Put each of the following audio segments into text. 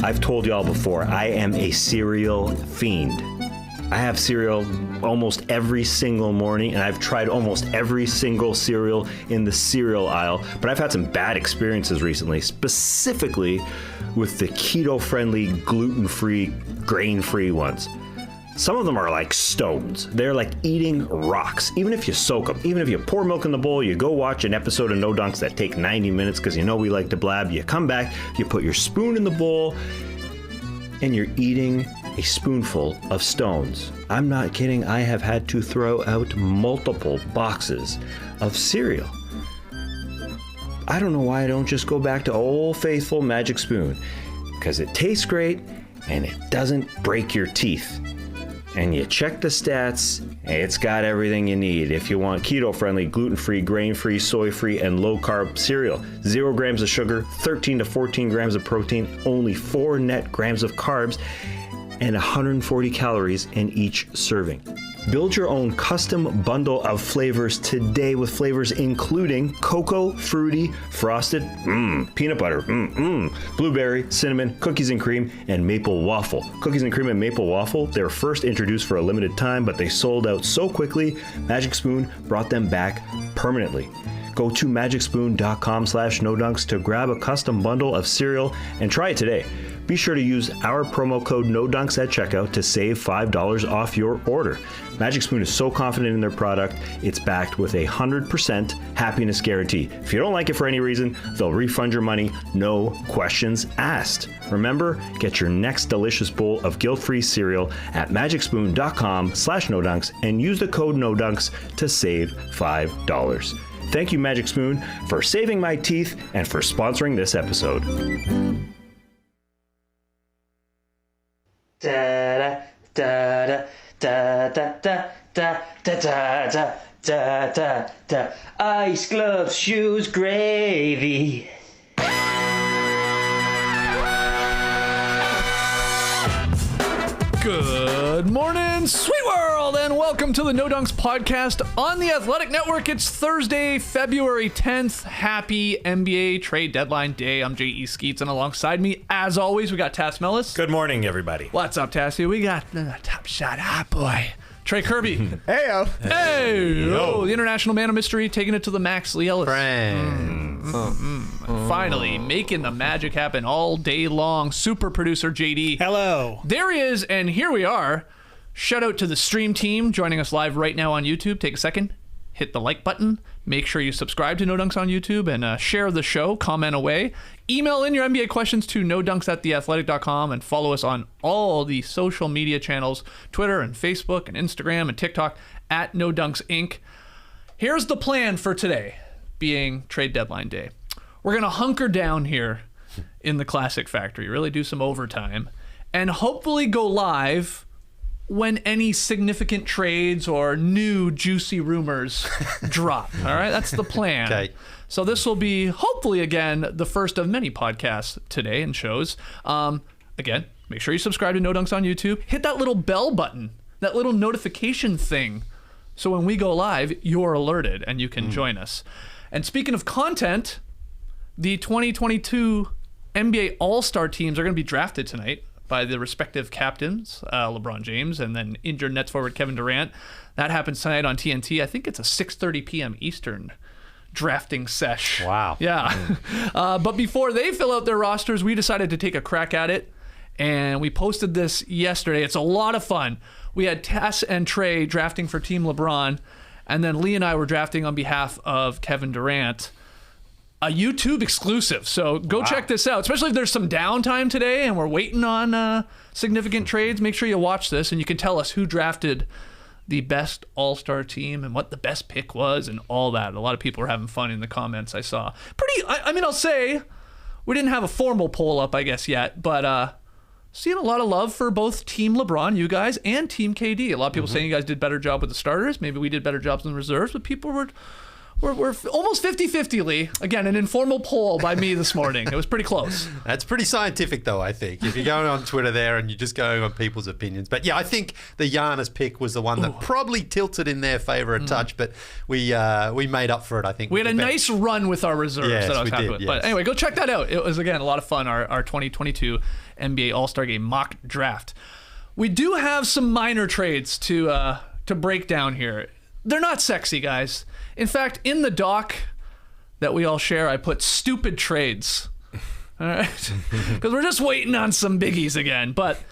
I've told y'all before, I am a cereal fiend. I have cereal almost every single morning, and I've tried almost every single cereal in the cereal aisle, but I've had some bad experiences recently, specifically with the keto-friendly, gluten-free, grain-free ones. Some of them are like stones. They're like eating rocks, even if you soak them. Even if you pour milk in the bowl, you go watch an episode of No Dunks that take 90 minutes because you know we like to blab. You come back, you put your spoon in the bowl, and you're eating a spoonful of stones. I'm not kidding. I have had to throw out multiple boxes of cereal. I don't know why I don't just go back to old faithful Magic Spoon, because it tastes great and it doesn't break your teeth. And you check the stats, it's got everything you need if you want keto-friendly, gluten-free, grain-free, soy-free, and low-carb cereal. 0 grams of sugar, 13 to 14 grams of protein, only 4 net grams of carbs, and 140 calories in each serving. Build your own custom bundle of flavors today with flavors including cocoa, fruity, frosted, peanut butter, blueberry, cinnamon, cookies and cream, and maple waffle. Cookies and cream and maple waffle, they were first introduced for a limited time, but they sold out so quickly, Magic Spoon brought them back permanently. Go to magicspoon.com/nodunks to grab a custom bundle of cereal and try it today. Be sure to use our promo code NODUNKS at checkout to save $5 off your order. Magic Spoon is so confident in their product, it's backed with a 100% happiness guarantee. If you don't like it for any reason, they'll refund your money, no questions asked. Remember, get your next delicious bowl of guilt-free cereal at magicspoon.com/nodunks and use the code NODUNKS to save $5. Thank you, Magic Spoon, for saving my teeth and for sponsoring this episode. Da da da da da da da da da da da da da. Ice gloves, shoes, gravy. Good morning, sweet world, and welcome to the No Dunks podcast on the Athletic Network. It's Thursday, February 10th. Happy NBA trade deadline day. I'm J.E. Skeets, and alongside me, as always, we got Tass Mellis. Good morning, everybody. What's up, Tassie? We got the top shot hot boy, Trey Kirby. Heyo. Hey, the international man of mystery, taking it to the max, Leigh Ellis. Finally, making the magic happen all day long. Super producer JD. Hello. There he is, and here we are. Shout out to the stream team joining us live right now on YouTube. Take a second, hit the like button. Make sure you subscribe to No Dunks on YouTube and share the show. Comment away. Email in your NBA questions to nodunks@theathletic.com and follow us on all the social media channels, Twitter and Facebook and Instagram and TikTok at No Dunks Inc. Here's the plan for today, being trade deadline day. We're going to hunker down here in the Classic Factory, really do some overtime, and hopefully go live when any significant trades or new juicy rumors drop. All right, that's the plan. Okay. So this will be hopefully again the first of many podcasts today and shows. Again, make sure you subscribe to No Dunks on YouTube. Hit that little bell button, that little notification thing, so when we go live, you're alerted and you can join us. And speaking of content, the 2022 NBA All-Star teams are going to be drafted tonight by the respective captains, LeBron James, and then injured Nets forward Kevin Durant. That happens tonight on TNT. I think it's a 6:30 p.m. Eastern drafting sesh. Wow. Yeah. But before they fill out their rosters, we decided to take a crack at it, and we posted this yesterday. It's a lot of fun. We had Tess and Trey drafting for Team LeBron, and then Leigh and I were drafting on behalf of Kevin Durant. A YouTube exclusive, so go check this out, especially if there's some downtime today and we're waiting on significant trades. Make sure you watch this and you can tell us who drafted the best all-star team and what the best pick was and all that. A lot of people are having fun in the comments I saw. I mean, I'll say we didn't have a formal poll up, I guess, yet, but seeing a lot of love for both Team LeBron, you guys, and Team KD. A lot of people saying you guys did a better job with the starters. Maybe we did better jobs than the reserves, but people were We're almost 50-50, Leigh. Again, an informal poll by me this morning. It was pretty close. That's pretty scientific, though, I think, if you're going on Twitter there and you're just going on people's opinions. But yeah, I think the Giannis pick was the one that probably tilted in their favor a touch, but we made up for it, I think. We had a nice run with our reserves that I was happy with. Yes. But anyway, go check that out. It was, again, a lot of fun, our 2022 NBA All-Star Game mock draft. We do have some minor trades to break down here. They're not sexy, guys. In fact, in the doc that we all share, I put stupid trades. All right? Because we're just waiting on some biggies again. But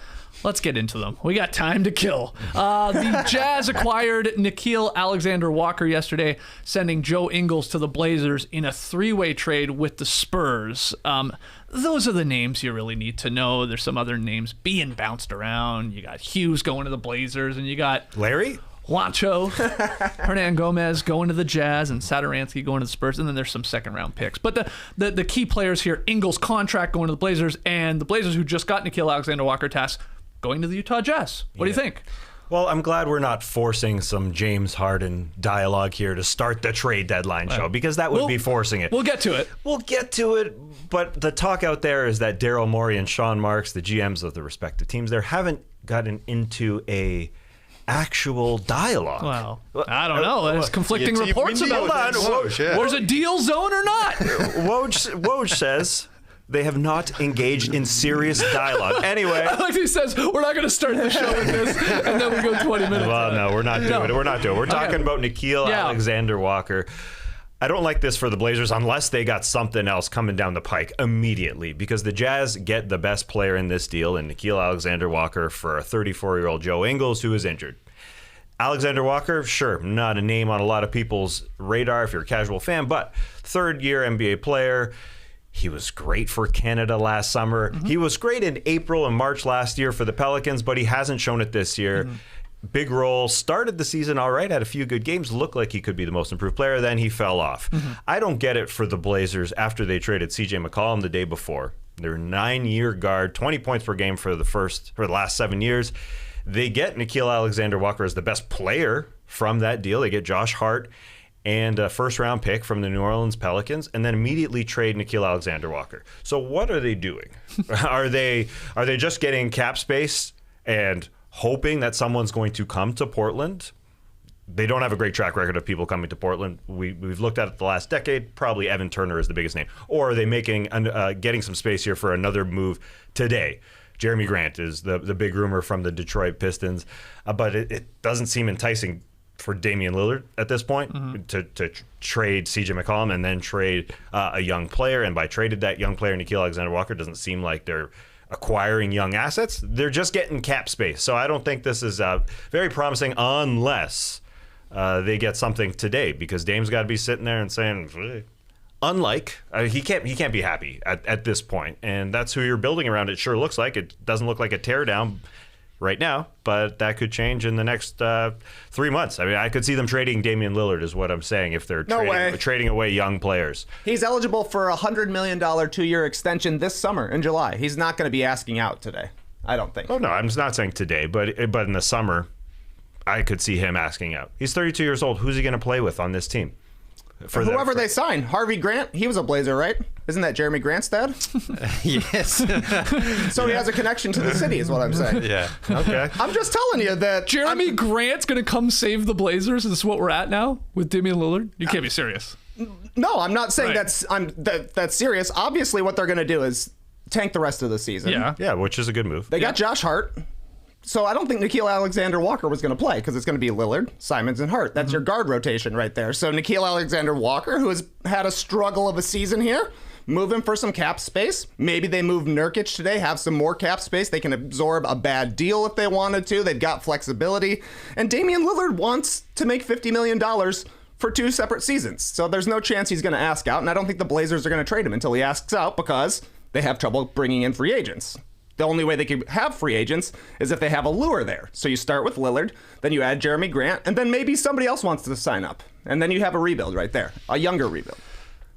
let's get into them. We got time to kill. The Jazz acquired Nickeil Alexander-Walker yesterday, sending Joe Ingles to the Blazers in a three-way trade with the Spurs. Those are the names you really need to know. There's some other names being bounced around. You got Hughes going to the Blazers, and you got Larry? Juancho, Hernan Gomez going to the Jazz, and Satoransky going to the Spurs, and then there's some second-round picks. But the key players here, Ingles' contract going to the Blazers, and the Blazers who just got Nickeil Alexander-Walker task going to the Utah Jazz. What do you think? Well, I'm glad we're not forcing some James Harden dialogue here to start the trade deadline show, because that would be forcing it. We'll get to it. We'll get to it, but the talk out there is that Daryl Morey and Sean Marks, the GMs of the respective teams, there haven't gotten into a actual dialogue. Well, I don't know. There's conflicting reports about this. Woj, There's a deal zone or not? Woj says they have not engaged in serious dialogue. Anyway. Like he says, we're not going to start the show with this, and then we go 20 minutes. Well, no, we're not doing it. We're not doing it. We're talking about Nickeil Alexander-Walker. I don't like this for the Blazers unless they got something else coming down the pike immediately, because the Jazz get the best player in this deal in Nickeil Alexander-Walker for a 34-year-old Joe Ingles who is injured. Alexander-Walker, sure, not a name on a lot of people's radar if you're a casual fan, but third-year NBA player. He was great for Canada last summer. Mm-hmm. He was great in April and March last year for the Pelicans, but he hasn't shown it this year. Mm-hmm. Big role, started the season all right, had a few good games, looked like he could be the most improved player, then he fell off. Mm-hmm. I don't get it for the Blazers after they traded CJ McCollum the day before. Their 9-year guard, 20 points per game for the last 7 years. They get Nickeil Alexander-Walker as the best player from that deal. They get Josh Hart and a first-round pick from the New Orleans Pelicans, and then immediately trade Nickeil Alexander-Walker. So what are they doing? Are they just getting cap space and hoping that someone's going to come to Portland? They don't have a great track record of people coming to Portland. We've looked at it the last decade. Probably Evan Turner is the biggest name. Or are they getting some space here for another move today? Jeremy Grant is the big rumor from the Detroit Pistons. But it doesn't seem enticing for Damian Lillard at this point to trade CJ McCollum and then trade a young player. And by traded that young player, Nickeil Alexander-Walker, doesn't seem like they're acquiring young assets. They're just getting cap space. So I don't think this is very promising unless they get something today, because Dame's got to be sitting there and saying, unlike, he can't be happy at this point. And that's who you're building around. It sure looks like. It doesn't look like a teardown right now, but that could change in the next 3 months. I mean, I could see them trading Damian Lillard is what I'm saying if they're trading away young players. He's eligible for a $100 million 2-year extension this summer in July. He's not going to be asking out today, I don't think. Oh, no, I'm not saying today, but in the summer, I could see him asking out. He's 32 years old. Who's he going to play with on this team? Whoever they sign. Harvey Grant, he was a Blazer, right? Isn't that Jeremy Grant's dad? Yes. So he has a connection to the city is what I'm saying. Yeah. Okay. I'm just telling you that Jeremy Grant's going to come save the Blazers. Is this what we're at now with Damian Lillard? You can't be serious. No, I'm not saying Right. that's serious. Obviously, what they're going to do is tank the rest of the season. Yeah, which is a good move. They got Josh Hart. So I don't think Nickeil Alexander-Walker was going to play because it's going to be Lillard, Simons, and Hart. That's your guard rotation right there. So Nickeil Alexander-Walker, who has had a struggle of a season here, move him for some cap space. Maybe they move Nurkic today, have some more cap space. They can absorb a bad deal if they wanted to. They've got flexibility. And Damian Lillard wants to make $50 million for 2 separate seasons. So there's no chance he's going to ask out. And I don't think the Blazers are going to trade him until he asks out because they have trouble bringing in free agents. The only way they can have free agents is if they have a lure there. So you start with Lillard, then you add Jeremy Grant, and then maybe somebody else wants to sign up. And then you have a rebuild right there, a younger rebuild.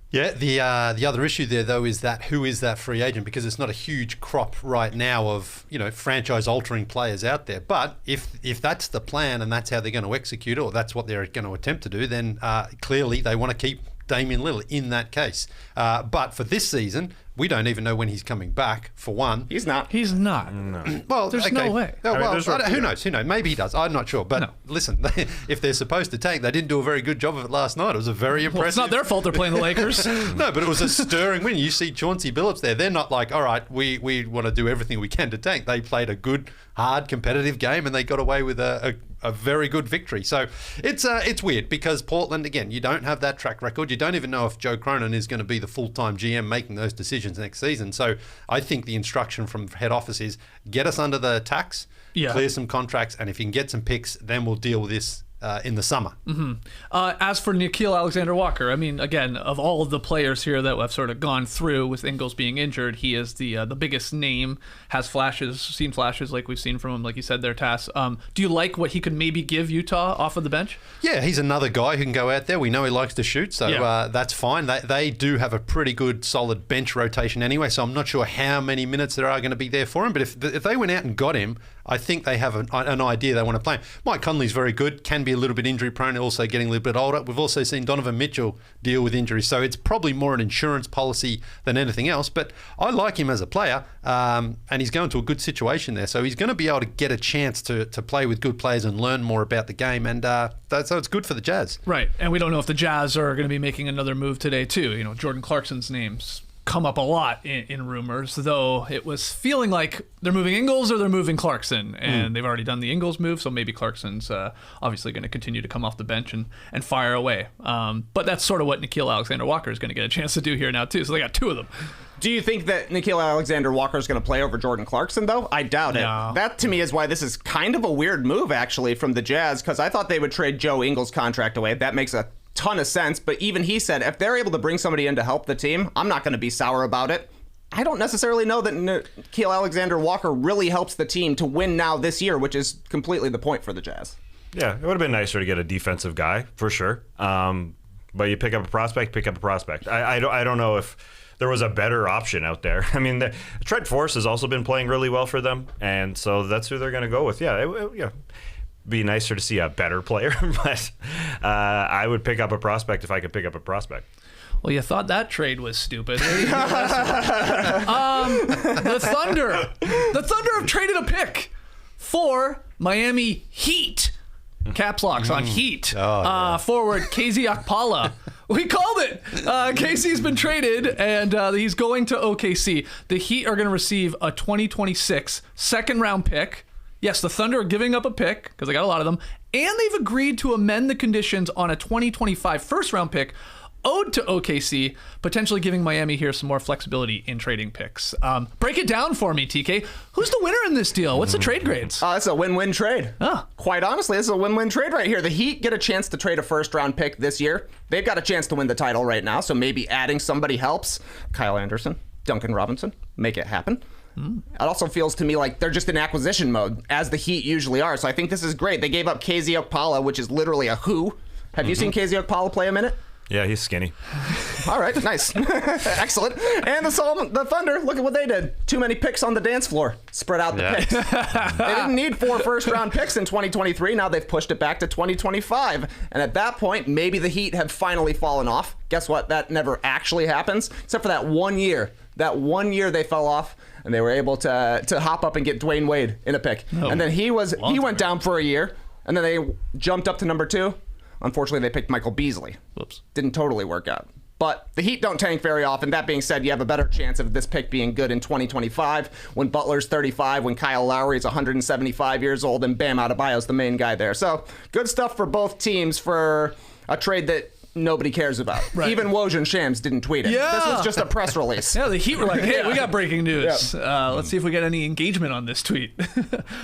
Yeah, the other issue there though is that who is that free agent, because it's not a huge crop right now of franchise altering players out there. But if that's the plan and that's how they're going to execute it, or that's what they're going to attempt to do, then clearly they want to keep Damian Lillard in that case. But for this season, we don't even know when he's coming back, for one. He's not. He's not. No. Well, There's no way. Oh, I mean, well, who knows? Who knows? Maybe he does. I'm not sure. But listen, if they're supposed to tank, they didn't do a very good job of it last night. It was a very impressive... Well, it's not their fault they're playing the Lakers. No, but it was a stirring win. You see Chauncey Billups there. They're not like, all right, we want to do everything we can to tank. They played a good, hard, competitive game, and they got away with a very good victory. So it's weird because Portland, again, you don't have that track record. You don't even know if Joe Cronin is going to be the full-time GM making those decisions next season. So I think the instruction from head office is get us under the tax, clear some contracts, and if you can get some picks, then we'll deal with this in the summer. Mm-hmm. As for Nickeil Alexander-Walker, I mean, again, of all of the players here that have sort of gone through with Ingles being injured, he is the biggest name, has seen flashes like we've seen from him, like you said there, Tass. Do you like what he could maybe give Utah off of the bench? Yeah, he's another guy who can go out there. We know he likes to shoot, so that's fine. They do have a pretty good, solid bench rotation anyway, so I'm not sure how many minutes there are going to be there for him, but if they went out and got him, I think they have an idea they want to play him. Mike Conley's very good, can be a little bit injury prone, also getting a little bit older. We've also seen Donovan Mitchell deal with injuries, so it's probably more an insurance policy than anything else. But I like him as a player, and he's going to a good situation there, so he's going to be able to get a chance to play with good players and learn more about the game, and so it's good for the Jazz. Right, and we don't know if the Jazz are going to be making another move today too. Jordan Clarkson's name's come up a lot in rumors, though it was feeling like they're moving Ingles or they're moving Clarkson, and they've already done the Ingles move, so maybe Clarkson's obviously going to continue to come off the bench and fire away. But that's sort of what Nickeil Alexander-Walker is going to get a chance to do here now too, so they got two of them. Do you think that Nickeil Alexander-Walker is going to play over Jordan Clarkson, though? I doubt it. No. That, to me, is why this is kind of a weird move, actually, from the Jazz, because I thought they would trade Joe Ingles' contract away. That makes a ton of sense, but even he said if they're able to bring somebody in to help the team, I'm not going to be sour about it. I don't necessarily know that Nickeil Alexander-Walker really helps the team to win now this year, which is completely the point for the Jazz. Yeah, it would have been nicer to get a defensive guy, for sure. But you pick up a prospect, I don't know if there was a better option out there. I mean, Trent Force has also been playing really well for them, and so that's who they're going to go with. Yeah, be nicer to see a better player, but I would pick up a prospect if I could pick up a prospect. Well, you thought that trade was stupid. The Thunder have traded a pick for Miami Heat. Caps locks on Heat. Forward KZ Okpala. We called it. KC's been traded, and he's going to OKC. The Heat are going to receive a 2026 second-round pick. Yes, the Thunder are giving up a pick, because they got a lot of them, and they've agreed to amend the conditions on a 2025 first-round pick owed to OKC, potentially giving Miami here some more flexibility in trading picks. Break it down for me, TK. Who's the winner in this deal? What's the trade grades? It's a win-win trade. Quite honestly, this is a win-win trade right here. The Heat get a chance to trade a first-round pick this year. They've got a chance to win the title right now, so maybe adding somebody helps. Kyle Anderson, Duncan Robinson, make it happen. It also feels to me like they're just in acquisition mode, as the Heat usually are. So I think this is great. They gave up KZ Okpala, which is literally a who. Have you seen KZ Okpala play a minute? Yeah, he's skinny. All right, nice. Excellent. And the Thunder, look at what they did. Too many picks on the dance floor. Spread out the picks. They didn't need 4 first-round picks in 2023. Now they've pushed it back to 2025. And at that point, maybe the Heat have finally fallen off. Guess what? That never actually happens, except for that 1 year. That 1 year they fell off, and they were able to hop up and get Dwayne Wade in a pick. And then he went down for a year, and then they jumped up to number 2. Unfortunately, they picked Michael Beasley. Whoops. Didn't totally work out. But the Heat don't tank very often. That being said, you have a better chance of this pick being good in 2025 when Butler's 35, when Kyle Lowry's 175 years old, and Bam Adebayo's the main guy there. So good stuff for both teams for a trade that nobody cares about. Right. Even Woj and Shams didn't tweet it. Yeah. This was just a press release. Yeah, the Heat were like, hey, we got breaking news. Let's see if we get any engagement on this tweet.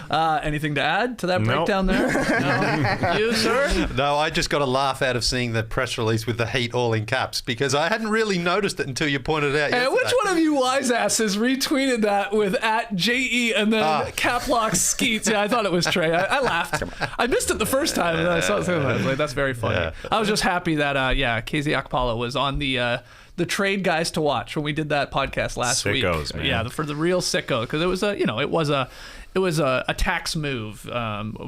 Anything to add to that breakdown there? No. You, sir? No, I just got a laugh out of seeing the press release with the Heat all in caps, because I hadn't really noticed it until you pointed it out yesterday. And which one of you wise asses retweeted that with @JE and then cap lock Skeets? Yeah, I thought it was Trey. I laughed. I missed it the first time, and then I saw it. I was like, that's very funny. Yeah. I was just happy that KZ Okpala was on the the trade guys to watch when we did that podcast last week. Sickos, man. Yeah, for the real sicko, because it was a tax move,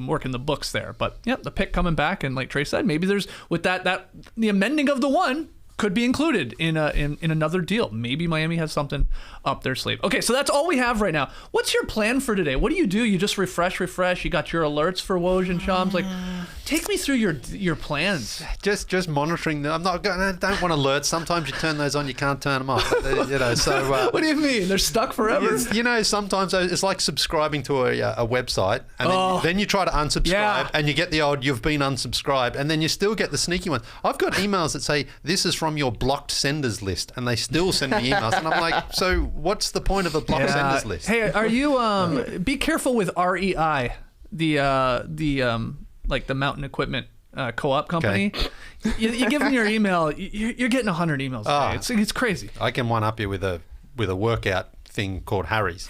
working the books there. But yeah, the pick coming back, and like Trey said, maybe there's with that the amending of the one could be included in another deal. Maybe Miami has something up their sleeve. Okay, so that's all we have right now. What's your plan for today? What do? You just refresh. You got your alerts for Woj and Shams. Like, take me through your plans. Just monitoring them. I don't want alerts. Sometimes you turn those on, you can't turn them off. So What do you mean? They're stuck forever? Sometimes it's like subscribing to a website, and then you try to unsubscribe, and you get the old "you've been unsubscribed," and then you still get the sneaky ones. I've got emails that say this is from your blocked senders list, and they still send me emails, and I'm like, so what's the point of a blocked senders list? Hey, are you be careful with REI, the like the mountain equipment co-op company. Okay. You give them your email, you're getting 100 emails a day. It's crazy. I can one up you with a workout thing called Harry's.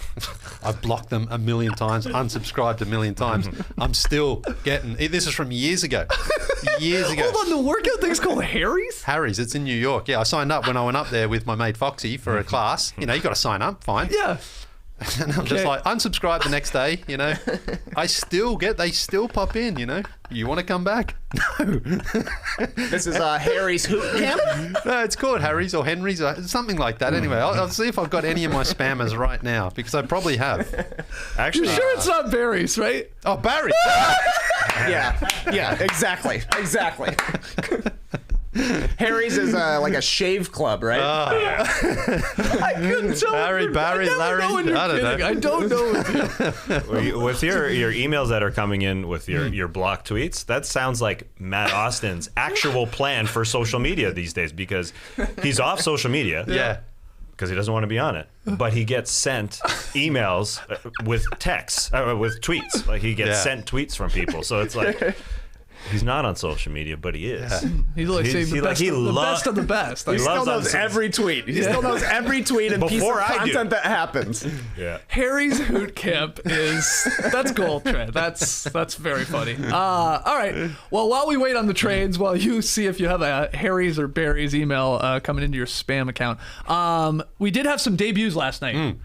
I've blocked them a million times, unsubscribed a million times. I'm still getting. This is from years ago. Hold on, the workout thing's called Harry's? Harry's, it's in New York. Yeah, I signed up when I went up there with my mate Foxy for a class. You got to sign up, fine. Yeah. And I'm just like, unsubscribe the next day, they still pop in, You want to come back? No. This is Harry's Hoop Camp? No, it's called Harry's or Henry's or something like that. Anyway, I'll see if I've got any of my spammers right now, because I probably have. Actually, You're sure it's not Barry's, right? Oh, Barry. Yeah, exactly. Harry's is like a shave club, right? I couldn't tell. Barry, Larry. I don't know. I don't know. with your emails that are coming in with your blocked tweets, that sounds like Matt Austin's actual plan for social media these days, because he's off social media. Yeah. Because he doesn't want to be on it, but he gets sent emails with texts, with tweets. Like, he gets sent tweets from people, so it's like. He's not on social media, but he is. Yeah. He's like saying the best of the best. He still knows every tweet. He still knows every tweet and piece of content that happens. Yeah. Harry's Hoot Camp that's gold, Trey. That's very funny. All right. Well, while we wait on the trades, while you see if you have a Harry's or Barry's email coming into your spam account, we did have some debuts last night.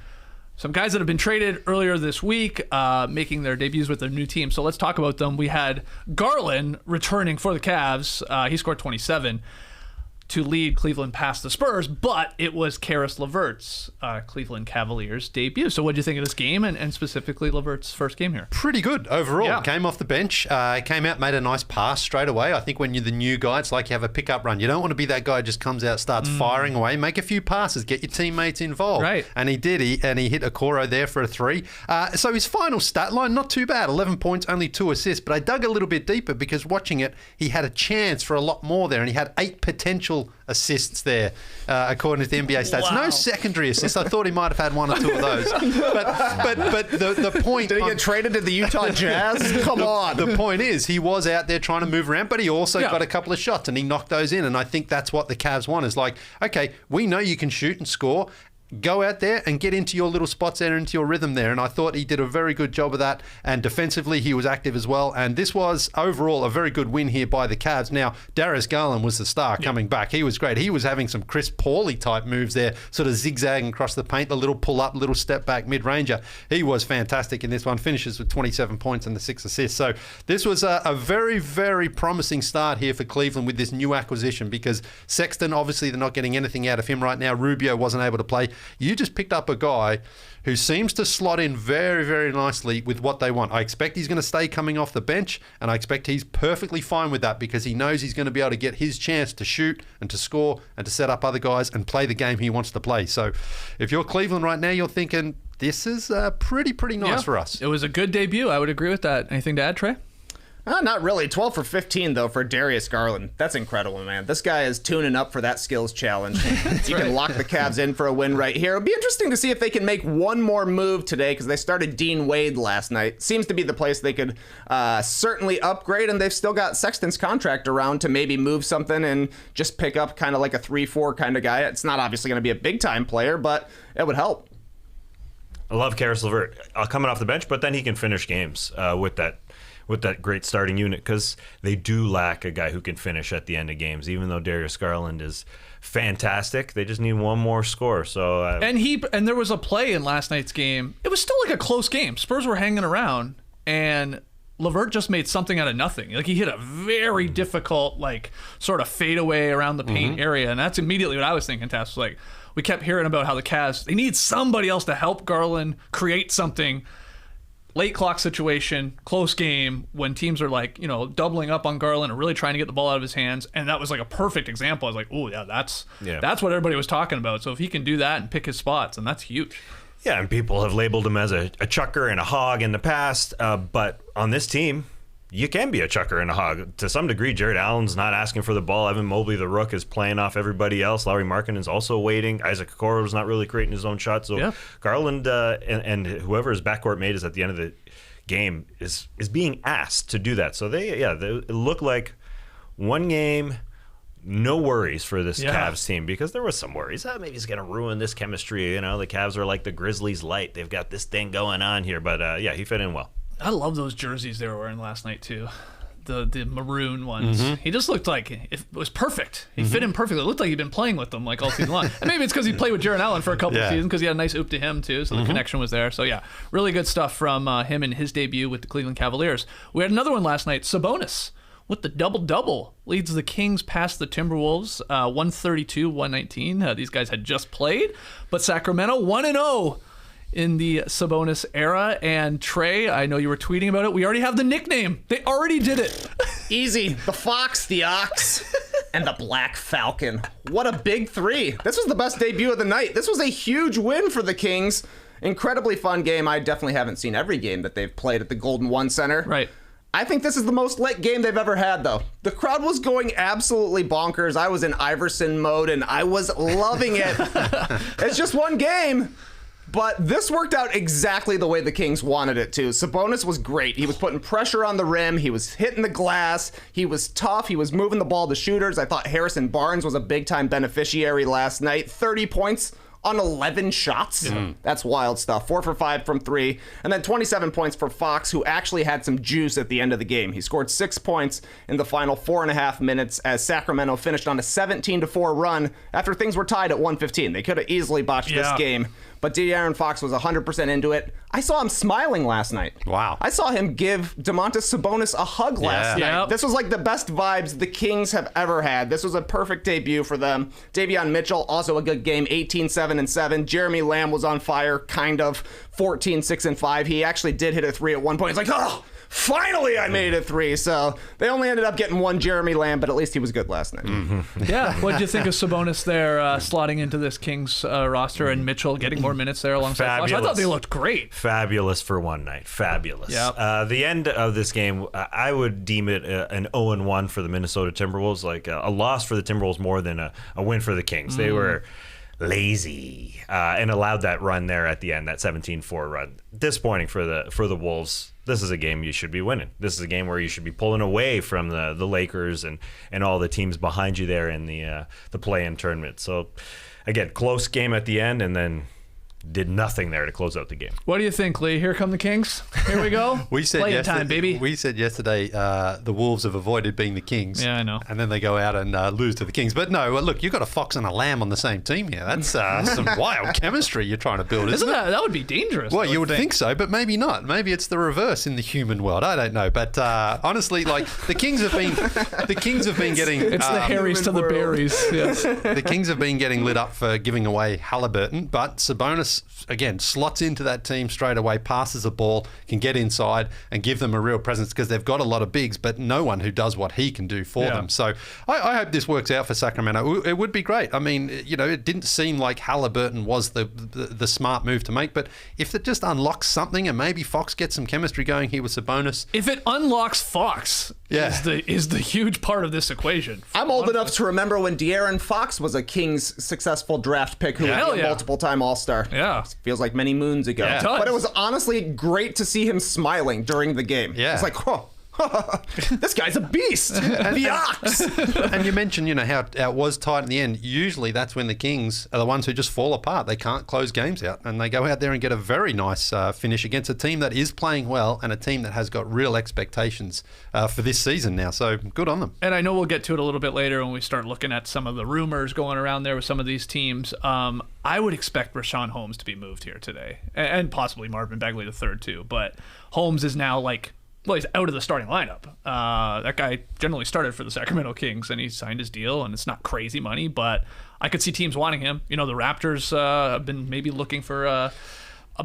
Some guys that have been traded earlier this week, making their debuts with their new team. So let's talk about them. We had Garland returning for the Cavs. He scored 27 to lead Cleveland past the Spurs, but it was Caris LeVert's Cleveland Cavaliers debut. So what did you think of this game, and specifically LeVert's first game here? Pretty good overall. Yeah. Came off the bench, came out, made a nice pass straight away. I think when you're the new guy, it's like you have a pickup run. You don't want to be that guy who just comes out, starts firing away. Make a few passes, get your teammates involved. Right. And he did. He hit Okoro there for a 3. So his final stat line, not too bad. 11 points, only 2 assists. But I dug a little bit deeper, because watching it, he had a chance for a lot more there, and he had 8 potential assists there, according to the NBA stats. Wow. No secondary assists. I thought he might have had 1 or 2 of those. But the point... Did he get traded to the Utah Jazz? Come on. The point is, he was out there trying to move around, but he also got a couple of shots, and he knocked those in. And I think that's what the Cavs want, is like, okay, we know you can shoot and score. Go out there and get into your little spots there, into your rhythm there. And I thought he did a very good job of that. And defensively, he was active as well. And this was overall a very good win here by the Cavs. Now, Darius Garland was the star coming back. He was great. He was having some Chris Pauley type moves there, sort of zigzagging across the paint, the little pull up, little step back mid-ranger. He was fantastic in this one. Finishes with 27 points and the 6 assists. So this was a very, very promising start here for Cleveland with this new acquisition, because Sexton, obviously, they're not getting anything out of him right now. Rubio wasn't able to play. You just picked up a guy who seems to slot in very, very nicely with what they want. I expect he's going to stay coming off the bench, and I expect he's perfectly fine with that, because he knows he's going to be able to get his chance to shoot and to score and to set up other guys and play the game he wants to play. So if you're Cleveland right now, you're thinking, this is pretty nice for us. It was a good debut. I would agree with that. Anything to add, Trey? Not really. 12 for 15, though, for Darius Garland. That's incredible, man. This guy is tuning up for that skills challenge. You can lock the Cavs in for a win right here. It'll be interesting to see if they can make one more move today, because they started Dean Wade last night. Seems to be the place they could certainly upgrade, and they've still got Sexton's contract around to maybe move something and just pick up kind of like a 3-4 kind of guy. It's not obviously going to be a big-time player, but it would help. I love Caris LeVert coming off the bench, but then he can finish games with with that great starting unit, because they do lack a guy who can finish at the end of games. Even though Darius Garland is fantastic, they just need one more score. So and there was a play in last night's game. It was still like a close game. Spurs were hanging around, and LeVert just made something out of nothing. Like, he hit a very difficult, like, sort of fadeaway around the paint area, and that's immediately what I was thinking. Tass was like, we kept hearing about how the Cavs, they need somebody else to help Garland create something. Late clock situation, close game, when teams are like, you know, doubling up on Garland and really trying to get the ball out of his hands. And that was like a perfect example. I was like, oh yeah, that's what everybody was talking about. So if he can do that and pick his spots, and that's huge. Yeah, and people have labeled him as a chucker and a hog in the past, but on this team, you can be a chucker and a hog. To some degree, Jared Allen's not asking for the ball. Evan Mobley, the rook, is playing off everybody else. Lauri Markkanen's also waiting. Isaac Okoro's not really creating his own shot. So Garland and whoever his backcourt mate is at the end of the game is being asked to do that. So they look like one game, no worries for this Cavs team, because there was some worries. Maybe he's going to ruin this chemistry. You know, the Cavs are like the Grizzlies light. They've got this thing going on here. But he fit in well. I love those jerseys they were wearing last night too, the maroon ones. He just looked like it was perfect. He fit in perfectly. It looked like he'd been playing with them like all season long. And maybe it's because he played with Jared Allen for a couple of seasons, because he had a nice oop to him too, so the connection was there. So yeah, really good stuff from him in his debut with the Cleveland Cavaliers. We had another one last night. Sabonis with the double-double leads the Kings past the Timberwolves, 132-119. These guys had just played, but Sacramento 1-0. In the Sabonis era. And Trey, I know you were tweeting about it. We already have the nickname. They already did it. Easy. The Fox, the Ox, and the Black Falcon. What a big three. This was the best debut of the night. This was a huge win for the Kings. Incredibly fun game. I definitely haven't seen every game that they've played at the Golden One Center. Right. I think this is the most lit game they've ever had, though. The crowd was going absolutely bonkers. I was in Iverson mode, and I was loving it. It's just one game. But this worked out exactly the way the Kings wanted it to. Sabonis was great. He was putting pressure on the rim. He was hitting the glass. He was tough. He was moving the ball to shooters. I thought Harrison Barnes was a big-time beneficiary last night. 30 points on 11 shots. That's wild stuff. 4 for 5 from 3. And then 27 points for Fox, who actually had some juice at the end of the game. He scored 6 points in the final 4.5 minutes as Sacramento finished on a 17-4 run after things were tied at 1:15. They could have easily botched this game. But De'Aaron Fox was 100% into it. I saw him smiling last night. Wow. I saw him give Domantas Sabonis a hug last night. This was like the best vibes the Kings have ever had. This was a perfect debut for them. Davion Mitchell, also a good game, 18-7-7. Jeremy Lamb was on fire, kind of, 14-6-5. He actually did hit a 3 at one point. He's like, oh, finally I made a 3. So they only ended up getting one Jeremy Lamb, but at least he was good last night. Yeah. What did you think of Sabonis there slotting into this Kings roster, and Mitchell getting more minutes there alongside Flash? I thought they looked great. Fabulous for one night. Fabulous. Yep. The end of this game, I would deem it an 0-1 for the Minnesota Timberwolves, like a loss for the Timberwolves more than a win for the Kings. They were lazy and allowed that run there at the end, that 17-4 run. Disappointing for the Wolves. This is a game you should be winning. This is a game where you should be pulling away from the Lakers and all the teams behind you there in the play-in tournament. So, again, close game at the end, and then did nothing there to close out the game. What do you think, Leigh? Here come the Kings. Here we go. We said Play time, baby. We said yesterday the Wolves have avoided being the Kings. Yeah, I know. And then they go out and lose to the Kings. But no, look, you've got a fox and a lamb on the same team here. That's some wild chemistry you're trying to build, isn't it? That would be dangerous. Well, you would think so, but maybe not. Maybe it's the reverse in the human world. I don't know. But honestly, like the Kings have been getting. It's the Harrys to the berries. Yes. The Kings have been getting lit up for giving away Halliburton, but Sabonis again slots into that team straight away, passes the ball, can get inside and give them a real presence, because they've got a lot of bigs, but no one who does what he can do for them. So I hope this works out for Sacramento. It would be great. I mean, you know, it didn't seem like Halliburton was the smart move to make, but if it just unlocks something and maybe Fox gets some chemistry going here with Sabonis. If it unlocks Fox, is the huge part of this equation. I'm old enough to remember when De'Aaron Fox was a Kings successful draft pick who was a multiple-time All-Star. Yeah. Feels like many moons ago. Yeah. But it was honestly great to see him smiling during the game. Yeah. It's like, oh, this guy's a beast. The ox. And you mentioned, how it was tight in the end. Usually that's when the Kings are the ones who just fall apart. They can't close games out, and they go out there and get a very nice finish against a team that is playing well and a team that has got real expectations for this season now. So good on them. And I know we'll get to it a little bit later when we start looking at some of the rumors going around there with some of these teams. I would expect Richaun Holmes to be moved here today, and possibly Marvin Bagley III too. But Holmes is now he's out of the starting lineup. That guy generally started for the Sacramento Kings, and he signed his deal, and it's not crazy money, but I could see teams wanting him. The Raptors have been maybe looking for a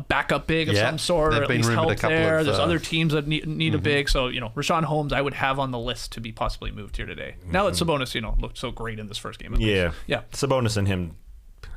backup big of some sort, or at least help there. There's other teams that need a big. So, Richaun Holmes I would have on the list to be possibly moved here today. Now that Sabonis, looked so great in this first game. Yeah. Sabonis and him,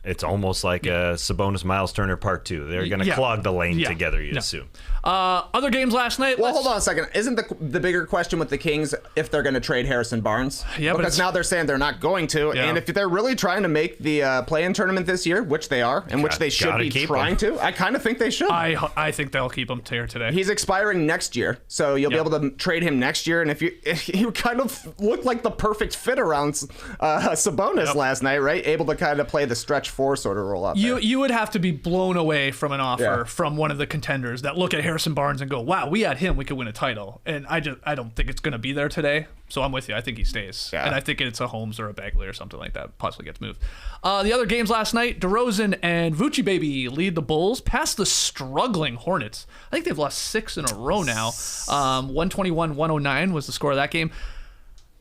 it's almost like a Sabonis Miles Turner part 2. They're going to clog the lane together, you'd assume. Other games last night. Well, hold on a second. Isn't the bigger question with the Kings if they're going to trade Harrison Barnes? Yeah, because now they're saying they're not going to. Yeah. And if they're really trying to make the play-in tournament this year, which they are, and which they should be trying to, I kind of think they should. I think they'll keep him here today. He's expiring next year, so you'll be able to trade him next year. And if you kind of looked like the perfect fit around Sabonis last night, right? Able to kind of play the stretch 4 sort of role out there. You would have to be blown away from an offer from one of the contenders that look at Harrison Barnes and go, wow, we had him, we could win a title. And I don't think it's going to be there today. So I'm with you. I think he stays. Yeah. And I think it's a Holmes or a Bagley or something like that possibly gets moved. The other games last night, DeRozan and Vucci Baby lead the Bulls past the struggling Hornets. I think they've lost 6 in a row now. 121-109 was the score of that game.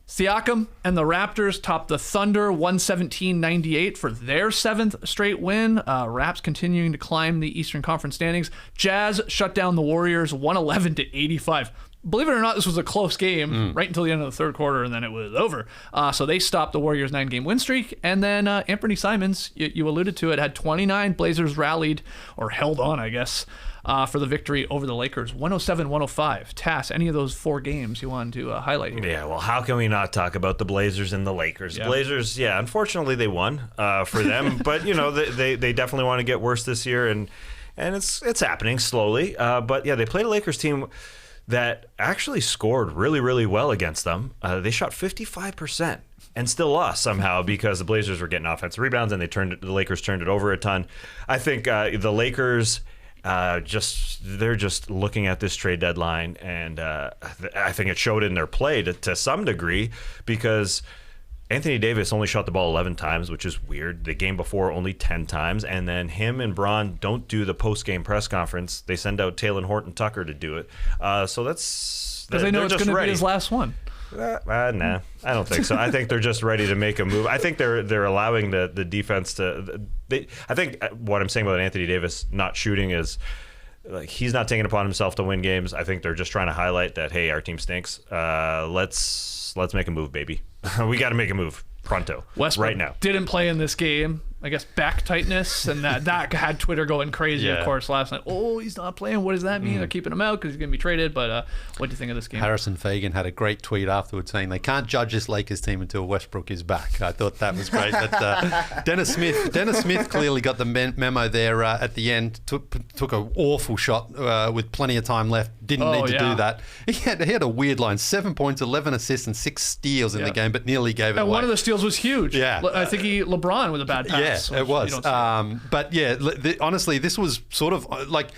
Siakam and the Raptors topped the Thunder 117-98 for their 7th straight win. Raps continuing to climb the Eastern Conference standings. Jazz shut down the Warriors 111-85. Believe it or not, this was a close game right until the end of the third quarter, and then it was over. So they stopped the Warriors' 9-game win streak. And then Anthony Simons, you alluded to it, had 29. Blazers rallied, or held on, I guess, for the victory over the Lakers, 107-105. Tass, any of those 4 games you wanted to highlight here? Yeah, well, how can we not talk about the Blazers and the Lakers? Yeah. Blazers, unfortunately they won for them, but they definitely want to get worse this year, and it's happening slowly. But they played a Lakers team that actually scored really, really well against them. They shot 55% and still lost somehow because the Blazers were getting offensive rebounds, and the Lakers turned it over a ton. I think the Lakers they're just looking at this trade deadline, and I think it showed in their play to some degree, because Anthony Davis only shot the ball 11 times, which is weird. The game before, only 10 times. And then him and Bron don't do the post-game press conference. They send out Taylor Horton Tucker to do it. So that's... Because they know it's going to be his last one. Nah, I don't think so. I think they're just ready to make a move. I think they're allowing the defense to... I think what I'm saying about Anthony Davis not shooting is... he's not taking it upon himself to win games. I think they're just trying to highlight that, hey, our team stinks. Let's make a move, baby. We got to make a move pronto. Westbrook right now didn't play in this game. I guess back tightness, and that had Twitter going crazy, of course, last night. Oh, he's not playing. What does that mean? They're keeping him out because he's going to be traded. But what do you think of this game? Harrison Fagan had a great tweet afterwards saying they can't judge this Lakers team until Westbrook is back. I thought that was great. But, Dennis Smith clearly got the memo there at the end. Took an awful shot with plenty of time left. Didn't need to do that. He had a weird line: 7 points, 11 assists, and 6 steals in the game, but nearly gave it away. And one of the steals was huge. Yeah, I think LeBron with a bad pass. Yeah, it was. But honestly, this was sort of like,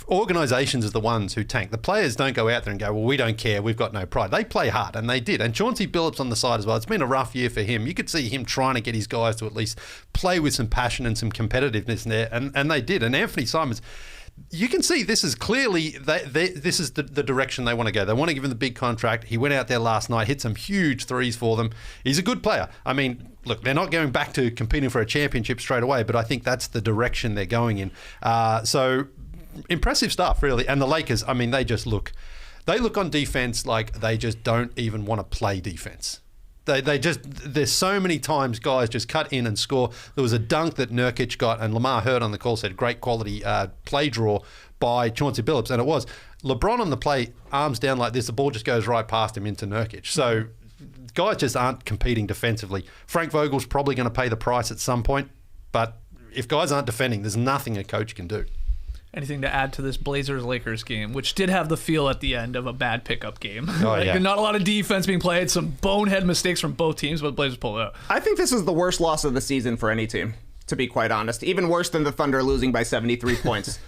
organisations are the ones who tank. The players don't go out there and go, well, we don't care, we've got no pride. They play hard, and they did. And Chauncey Billups on the side as well. It's been a rough year for him. You could see him trying to get his guys to at least play with some passion and some competitiveness in there, and they did. And Anthony Simons, you can see this is clearly this is the direction they want to go. They want to give him the big contract. He went out there last night, hit some huge threes for them. He's a good player. I mean, look, they're not going back to competing for a championship straight away, but I think that's the direction they're going in. So impressive stuff, really. And the Lakers, I mean, they look on defense like they just don't even want to play defense. There's so many times guys just cut in and score. There was a dunk that Nurkic got, and Lamar Hurd on the call said great quality play draw by Chauncey Billups, and it was. LeBron on the play, arms down like this, the ball just goes right past him into Nurkic. So guys just aren't competing defensively. Frank Vogel's probably going to pay the price at some point, but if guys aren't defending, there's nothing a coach can do. Anything to add to this Blazers-Lakers game, which did have the feel at the end of a bad pickup game. Yeah. Not a lot of defense being played, some bonehead mistakes from both teams, but the Blazers pulled it out. I think this is the worst loss of the season for any team, to be quite honest. Even worse than the Thunder losing by 73 points.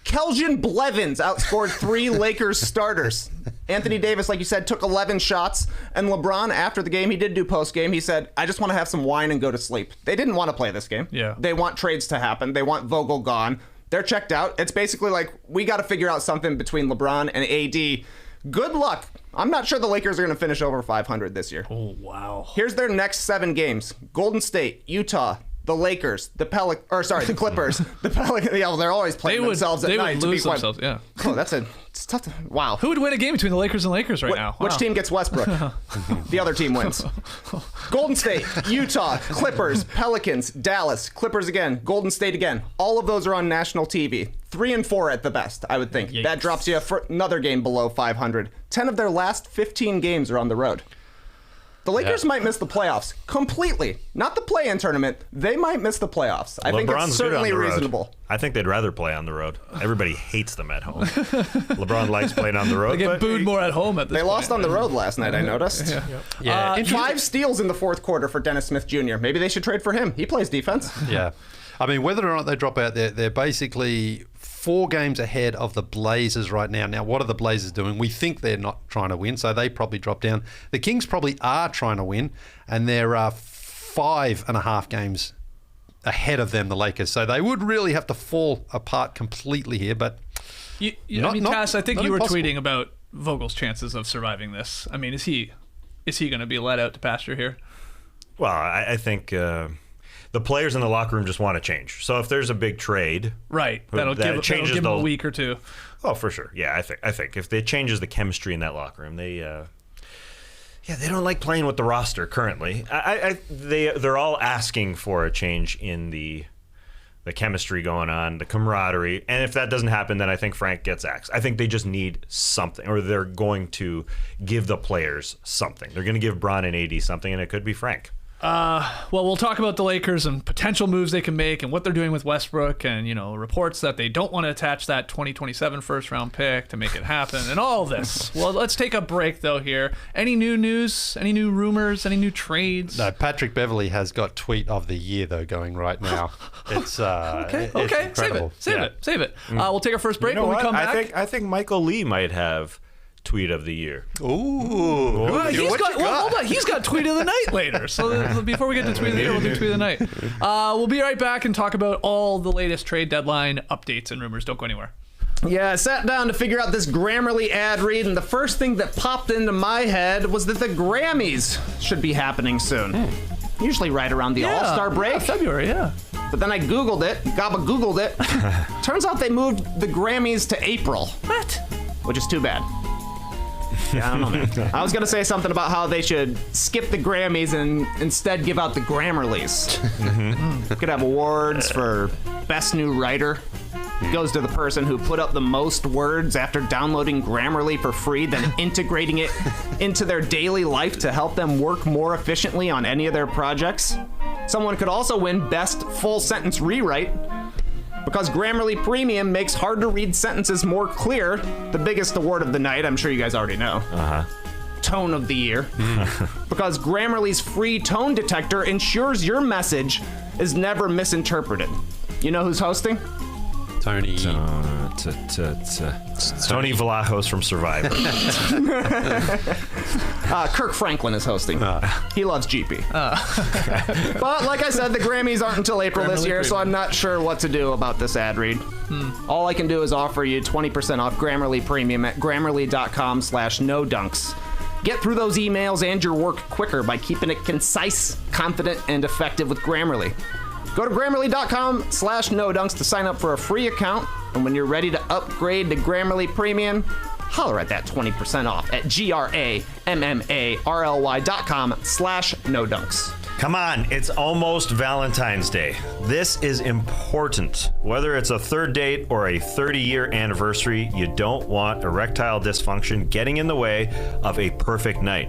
Keljin Blevins outscored 3 Lakers starters. Anthony Davis, like you said, took 11 shots. And LeBron, after the game, he did do post-game. He said, I just want to have some wine and go to sleep. They didn't want to play this game. Yeah. They want trades to happen. They want Vogel gone. They're checked out. It's basically like, we got to figure out something between LeBron and AD. Good luck. I'm not sure the Lakers are going to finish over 500 this year. Oh, wow. Here's their next 7 games. Golden State, Utah, the Lakers, the Clippers, the Pelicans. Yeah, well, they're always playing themselves at night. They would lose themselves, yeah. Oh, it's tough to, wow. Who would win a game between the Lakers and Lakers right now? Wow. Which team gets Westbrook? The other team wins. Golden State, Utah, Clippers, Pelicans, Dallas, Clippers again, Golden State again. All of those are on national TV. 3 and 4 at the best, I would think. Yikes. That drops you for another game below 500. 10 of their last 15 games are on the road. The Lakers might miss the playoffs completely. Not the play-in tournament. They might miss the playoffs. I think it's certainly reasonable. I think they'd rather play on the road. Everybody hates them at home. LeBron likes playing on the road. They get booed more at home at this They point. lost on the road last night, I noticed. Yeah. 5 steals in the fourth quarter for Dennis Smith Jr. Maybe they should trade for him. He plays defense. Yeah. I mean, whether or not they drop out, they're basically 4 games ahead of the Blazers right now. Now, what are the Blazers doing? We think they're not trying to win, so they probably drop down. The Kings probably are trying to win, and there are 5.5 games ahead of them, the Lakers. So they would really have to fall apart completely here, but... Tass, I think you were impossible. tweeting about Vogel's chances of surviving this. I mean, is he going to be let out to pasture here? Well, I think... the players in the locker room just want to change. So if there's a big trade, Right, that'll give him a week or two. Oh, for sure. Yeah, I think if it changes the chemistry in that locker room, they don't like playing with the roster currently. They're all asking for a change in the chemistry going on, the camaraderie, and if that doesn't happen, then I think Frank gets axed. I think they just need something, or they're going to give the players something. They're going to give Bron and AD something, and it could be Frank. Well, we'll talk about the Lakers and potential moves they can make and what they're doing with Westbrook and, reports that they don't want to attach that 2027 first-round pick to make it happen and all this. Well, let's take a break, though, here. Any new news? Any new rumors? Any new trades? No, Patrick Beverley has got tweet of the year, though, going right now. It's Okay. it's incredible. Save it. We'll take our first break. When we come back. I think Michael Leigh might have tweet of the year. Ooh. Well, hold on. He's got tweet of the night later. So before we get to tweet of the year, we'll do tweet of the night. We'll be right back and talk about all the latest trade deadline updates and rumors. Don't go anywhere. Yeah, I sat down to figure out this Grammarly ad read, and the first thing that popped into my head was that the Grammys should be happening soon. Usually right around the All-Star break. Yeah, February, yeah. But then I Googled it, Googled it. Turns out they moved the Grammys to April. What? Which is too bad. Yeah, I don't know, man. I was going to say something about how they should skip the Grammys and instead give out the Grammarlies. Could have awards for Best New Writer. It goes to the person who put up the most words after downloading Grammarly for free, then integrating it into their daily life to help them work more efficiently on any of their projects. Someone could also win Best Full Sentence Rewrite, because Grammarly Premium makes hard-to-read sentences more clear. The biggest award of the night, I'm sure you guys already know. Tone of the year. Because Grammarly's free tone detector ensures your message is never misinterpreted. You know who's hosting? Tony. Tony Vlahos from Survivor. Kirk Franklin is hosting. He loves GP. But like I said, the Grammys aren't until April this year, so I'm not sure what to do about this ad read. All I can do is offer you 20% off Grammarly Premium at grammarly.com/nodunks. Get through those emails and your work quicker by keeping it concise, confident, and effective with Grammarly. Go to grammarly.com/nodunks to sign up for a free account, and when you're ready to upgrade to Grammarly Premium, holler at that 20% off at grammarly.com/nodunks. Come on, it's almost Valentine's Day. This is important. Whether it's a third date or a 30-year anniversary, you don't want erectile dysfunction getting in the way of a perfect night.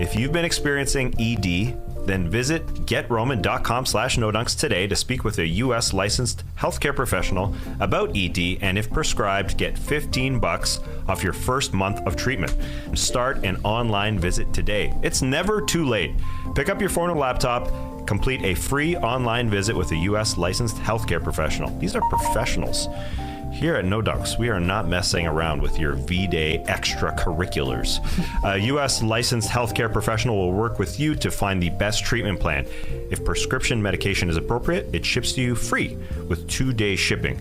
If you've been experiencing ED Then visit GetRoman.com/NoDunks today to speak with a U.S. licensed healthcare professional about ED, and if prescribed, get $15 off your first month of treatment. Start an online visit today. It's never too late. Pick up your phone or laptop, complete a free online visit with a U.S. licensed healthcare professional. These are professionals. Here at No Dunks, we are not messing around with your V-Day extracurriculars. A U.S. licensed healthcare professional will work with you to find the best treatment plan. If prescription medication is appropriate, it ships to you free with 2-day shipping.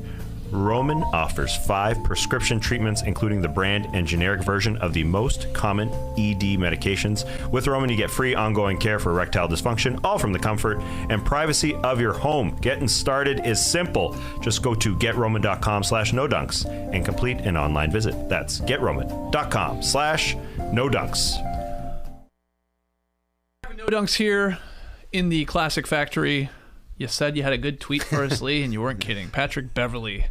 Roman offers 5 prescription treatments, including the brand and generic version of the most common ED medications. With Roman, you get free ongoing care for erectile dysfunction, all from the comfort and privacy of your home. Getting started is simple. Just go to GetRoman.com/NoDunks and complete an online visit. That's GetRoman.com/NoDunks. No Dunks here in the Classic Factory. You said you had a good tweet for us, Leigh, and you weren't kidding. Patrick Beverley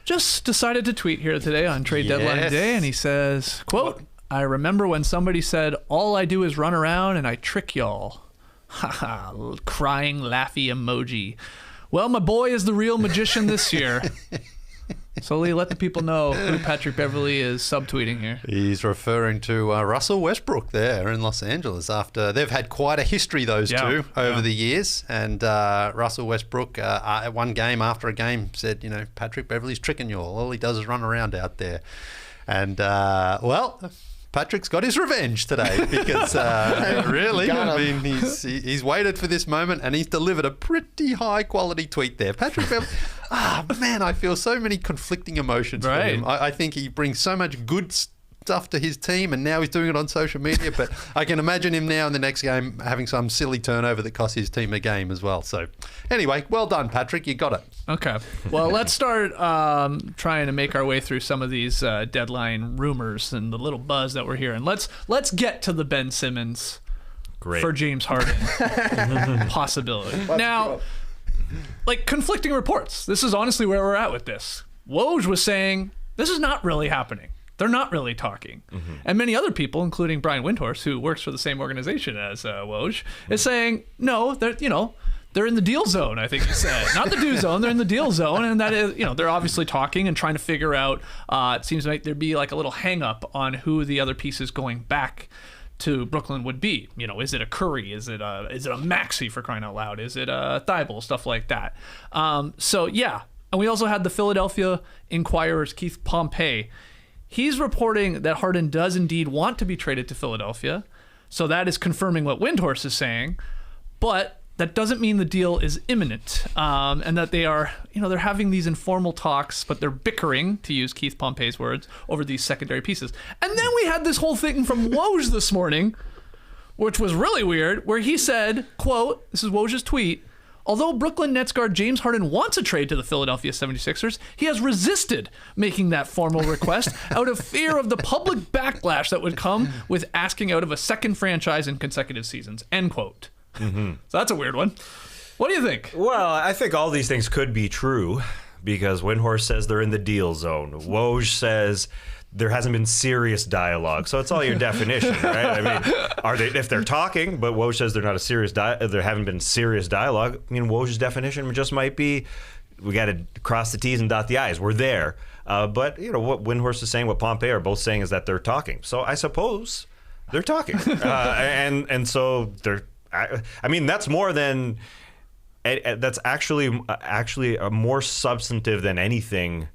just decided to tweet here today on trade deadline day, and he says, quote, "I remember when somebody said, all I do is run around and I trick y'all." Haha, crying laughy emoji. Well, my boy is the real magician this year. So, Leigh, let the people know who Patrick Beverley is subtweeting here. He's referring to Russell Westbrook there in Los Angeles after they've had quite a history, those two, over the years. And Russell Westbrook, one game after a game, said, you know, Patrick Beverley's tricking you all. All he does is run around out there. And, well, Patrick's got his revenge today because really, I mean, he's waited for this moment and he's delivered a pretty high quality tweet there. Patrick Beverley, man, I feel so many conflicting emotions for him. I think he brings so much good stuff to his team, and now he's doing it on social media. But I can imagine him now in the next game having some silly turnover that costs his team a game as well. So anyway, well done, Patrick. You got it. Okay. Well, let's start trying to make our way through some of these deadline rumors and the little buzz that we're hearing. Let's get to the Ben Simmons for James Harden possibility. Now, like, conflicting reports. This is honestly where we're at with this. Woj was saying this is not really happening. They're not really talking. Mm-hmm. And many other people, including Brian Windhorst, who works for the same organization as Woj, is saying, no, they're in the deal zone, I think he said. Not the do zone, they're in the deal zone. And that is, they're obviously talking and trying to figure out, it seems like there'd be like a little hang up on who the other pieces going back to Brooklyn would be. Is it a Curry? Is it a Maxey, for crying out loud? Is it a Thibault? Stuff like that. So yeah. And we also had the Philadelphia Inquirer's Keith Pompey. He's reporting that Harden does indeed want to be traded to Philadelphia. So that is confirming what Windhorst is saying. But that doesn't mean the deal is imminent, and that they are, they're having these informal talks, but they're bickering, to use Keith Pompey's words, over these secondary pieces. And then we had this whole thing from Woj this morning, which was really weird, where he said, quote, this is Woj's tweet, "Although Brooklyn Nets guard James Harden wants a trade to the Philadelphia 76ers, he has resisted making that formal request out of fear of the public backlash that would come with asking out of a second franchise in consecutive seasons," end quote. Mm-hmm. So that's a weird one. What do you think? Well, I think all these things could be true because Windhorst says they're in the deal zone. Woj says there hasn't been serious dialogue. So it's all your definition, right? I mean, if they're talking, but Woj says they're not a serious there haven't been serious dialogue. I mean, Woj's definition just might be we got to cross the T's and dot the I's. We're there. But what Windhorst is saying, what Pompey are both saying is that they're talking. So I suppose they're talking. And so they're, I mean, that's more than, that's actually more substantive than anything.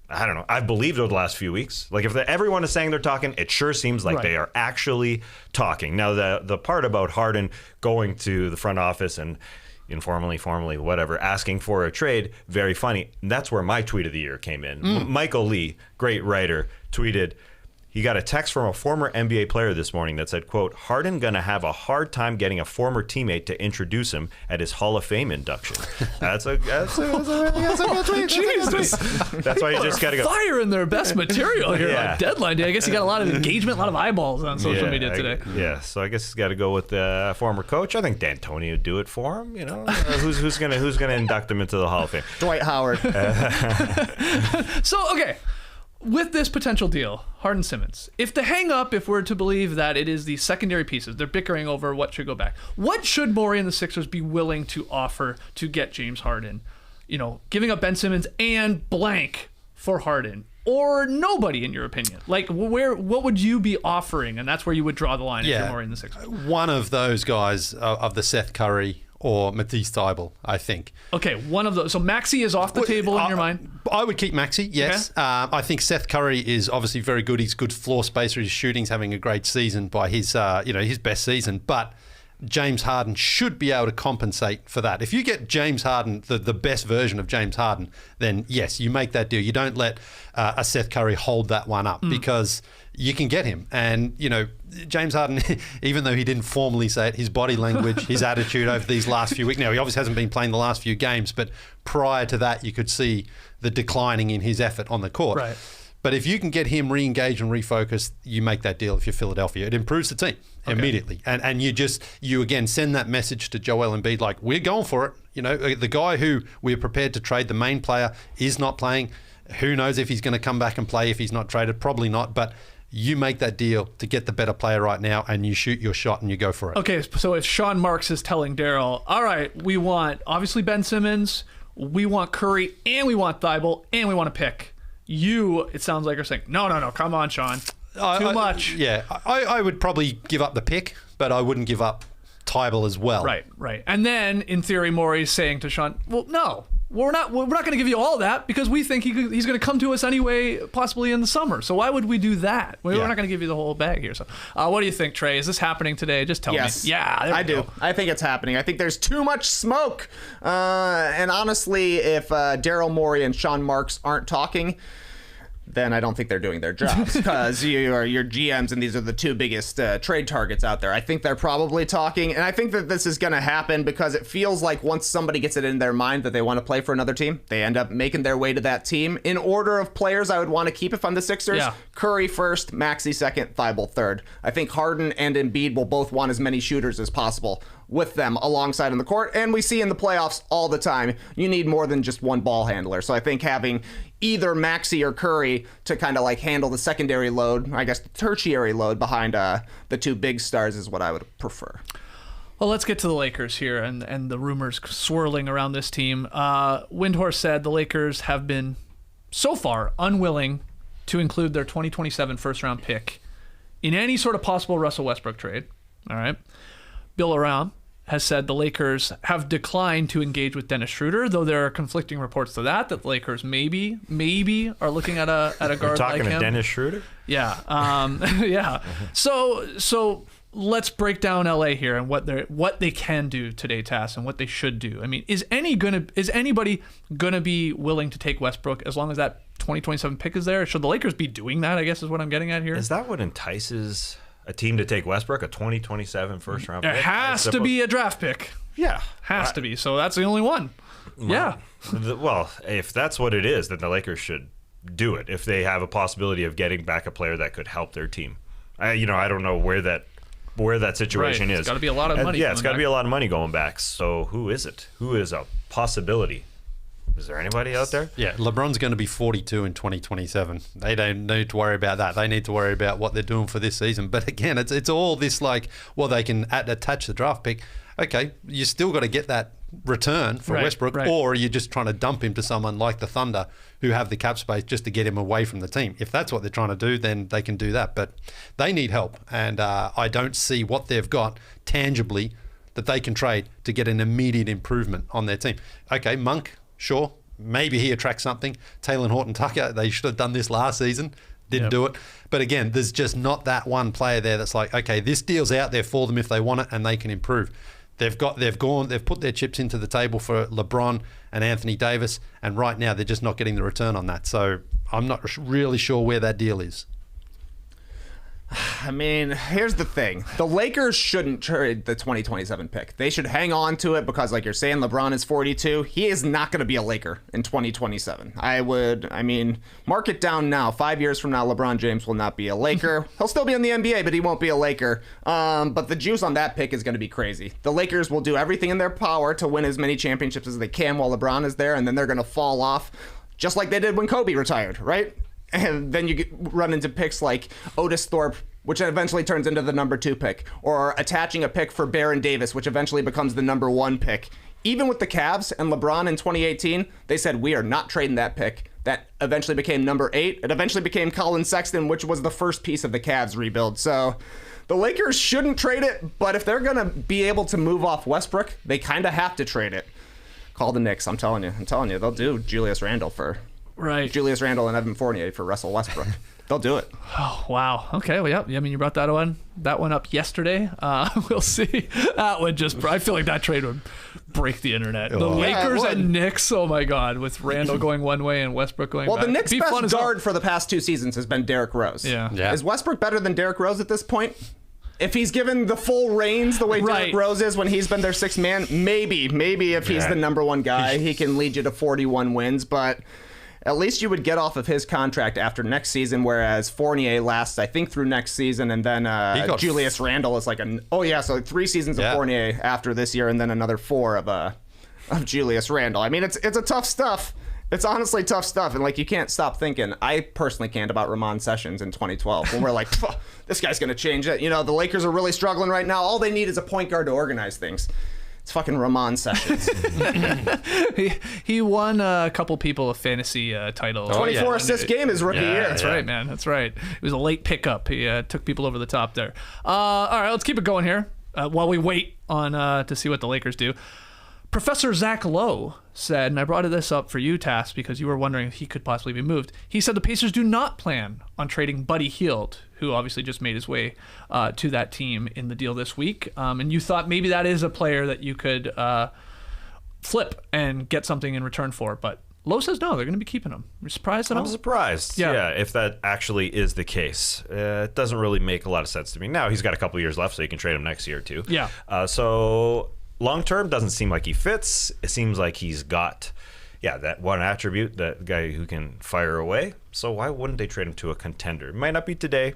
I don't know. I've believed over the last few weeks. Like, if everyone is saying they're talking, it sure seems like they are actually talking. Now, the part about Harden going to the front office and informally, formally, whatever, asking for a trade, very funny. And that's where my tweet of the year came in. Michael Leigh, great writer, tweeted, he got a text from a former NBA player this morning that said, quote, "Harden gonna have a hard time getting a former teammate to introduce him at his Hall of Fame induction." That's a good tweet. Jesus. That's why you just gotta go. Fire in their best material here on deadline day. I guess you got a lot of engagement, a lot of eyeballs on social media today. So I guess he's got to go with the former coach. I think D'Antoni would do it for him. Who's gonna induct him into the Hall of Fame? Dwight Howard. So okay. with this potential deal, Harden Simmons, if we're to believe that it is the secondary pieces, they're bickering over what should go back, what should Morey and the Sixers be willing to offer to get James Harden? Giving up Ben Simmons and blank for Harden, or nobody, in your opinion? Like, what would you be offering? And that's where you would draw the line if you're Morey and the Sixers. One of those guys of the Seth Curry or Matisse Thybulle, I think. Okay, one of those. So Maxey is off the table in your mind? I would keep Maxey, yes. Okay. I think Seth Curry is obviously very good. He's good floor spacer. His shooting's having a great season by his best season. But James Harden should be able to compensate for that. If you get James Harden, the best version of James Harden, then yes, you make that deal. You don't let a Seth Curry hold that one up because you can get him. And, James Harden, even though he didn't formally say it, his body language, his attitude over these last few weeks. Now, he obviously hasn't been playing the last few games, but prior to that, you could see the declining in his effort on the court. Right. But if you can get him re-engaged and refocused, you make that deal if you're Philadelphia. It improves the team immediately. And you again send that message to Joel Embiid, like, we're going for it. The guy who we're prepared to trade, the main player, is not playing. Who knows if he's going to come back and play if he's not traded? Probably not. But you make that deal to get the better player right now, and you shoot your shot and you go for it. Okay, so if Sean Marks is telling Daryl, all right, we want, obviously, Ben Simmons, we want Curry, and we want Thybulle, and we want a pick. It sounds like, are saying, no, come on, Sean. Too much. I would probably give up the pick, but I wouldn't give up Thybulle as well. Right. And then, in theory, Morey's saying to Sean, well, no, we're not going to give you all that because we think he's going to come to us anyway, possibly in the summer. So why would we do that? We're not going to give you the whole bag here. So what do you think, Trey? Is this happening today? Just tell me. Yeah, I do. I think it's happening. I think there's too much smoke. And honestly, if Daryl Morey and Sean Marks aren't talking, then I don't think they're doing their jobs because you are your GMs and these are the two biggest trade targets out there. I think they're probably talking, and I think that this is going to happen because it feels like once somebody gets it in their mind that they want to play for another team, they end up making their way to that team. In order of players I would want to keep if I'm the Sixers, Curry first, Maxey second, Thybulle third. I think Harden and Embiid will both want as many shooters as possible with them alongside in the court, and we see in the playoffs all the time, you need more than just one ball handler. So I think having either Maxey or Curry to kind of like handle the secondary load, I guess the tertiary load behind the two big stars is what I would prefer. Well, let's get to the Lakers here and the rumors swirling around this team. Windhorst said the Lakers have been so far unwilling to include their 2027 first-round pick in any sort of possible Russell Westbrook trade. All right. Bill Aram has said the Lakers have declined to engage with Dennis Schroeder, though there are conflicting reports to that the Lakers maybe are looking at a guard like him. Talking to Dennis Schroeder? Yeah. Yeah. So let's break down LA here and what they can do today, Tass, and what they should do. I mean, is anybody gonna be willing to take Westbrook as long as that 2027 pick is there? Should the Lakers be doing that, I guess is what I'm getting at here? Is that what entices a team to take Westbrook, a 2027 first round pick? It has to be a draft pick. Yeah. Has to be. So that's the only one. Yeah. Well, if that's what it is, then the Lakers should do it if they have a possibility of getting back a player that could help their team. I don't know where that situation is. It's got to be a lot of money. Yeah, it's got to be a lot of money going back. So who is it? Who is a possibility? Is there anybody out there? Yeah, LeBron's going to be 42 in 2027. They don't need to worry about that. They need to worry about what they're doing for this season. But again, it's all this like, well, they can attach the draft pick. Okay, you still got to get that return for Westbrook, or are you just trying to dump him to someone like the Thunder who have the cap space just to get him away from the team? If that's what they're trying to do, then they can do that. But they need help, and I don't see what they've got tangibly that they can trade to get an immediate improvement on their team. Okay, Monk, sure, maybe he attracts something. Taylor Horton-Tucker, they should have done this last season. Didn't do it. But again, there's just not that one player there that's like, okay, this deal's out there for them if they want it and they can improve. They've put their chips into the table for LeBron and Anthony Davis, and right now they're just not getting the return on that. So I'm not really sure where that deal is. I mean, here's the thing. The Lakers shouldn't trade the 2027 pick. They should hang on to it because, like you're saying, LeBron is 42. He is not going to be a Laker in 2027. Mark it down now. 5 years from now, LeBron James will not be a Laker. He'll still be in the NBA, but he won't be a Laker. But the juice on that pick is going to be crazy. The Lakers will do everything in their power to win as many championships as they can while LeBron is there, and then they're going to fall off just like they did when Kobe retired, right? And then you run into picks like Otis Thorpe, which eventually turns into the number 2 pick, or attaching a pick for Baron Davis, which eventually becomes the number 1 pick. Even with the Cavs and LeBron in 2018, they said, we are not trading that pick. That eventually became number 8. It eventually became Colin Sexton, which was the first piece of the Cavs rebuild. So the Lakers shouldn't trade it, but if they're going to be able to move off Westbrook, they kind of have to trade it. Call the Knicks. I'm telling you, they'll do Julius Randle and Evan Fournier for Russell Westbrook. They'll do it. Oh, wow. Okay. Well, yeah. I mean, you brought that one up yesterday. We'll see. That would I feel like that trade would break the internet. The Lakers and Knicks. Oh my God, with Randall going one way and Westbrook going back. Well, the Knicks' best guard for the past 2 seasons has been Derrick Rose. Yeah. Is Westbrook better than Derrick Rose at this point? If he's given the full reins the way Derrick Rose is when he's been their 6th man, maybe if he's the number 1 guy, he can lead you to 41 wins, but at least you would get off of his contract after next season, whereas Fournier lasts, I think, through next season, and then Julius Randle is like so 3 seasons of Fournier after this year, and then another 4 of Julius Randle. I mean, it's a tough stuff. It's honestly tough stuff, and you can't stop thinking. I personally can't about Ramon Sessions in 2012 when we're like, this guy's gonna change it. The Lakers are really struggling right now. All they need is a point guard to organize things. It's fucking Ramon Sessions. he won a couple people a fantasy title. 24 assist game his rookie year. That's right, man. That's right. It was a late pickup. He took people over the top there. All right, let's keep it going here while we wait on to see what the Lakers do. Professor Zach Lowe said, and I brought this up for you, Tass, because you were wondering if he could possibly be moved. He said the Pacers do not plan on trading Buddy Hield, who obviously just made his way to that team in the deal this week. And you thought maybe that is a player that you could flip and get something in return for. But Lowe says no, they're going to be keeping him. You're surprised at all? I'm surprised. Yeah, if that actually is the case. It doesn't really make a lot of sense to me. Now, he's got a couple years left, so you can trade him next year, too. Yeah. So long term, doesn't seem like he fits. It seems like he's got, that one attribute, that guy who can fire away. So why wouldn't they trade him to a contender? It might not be today,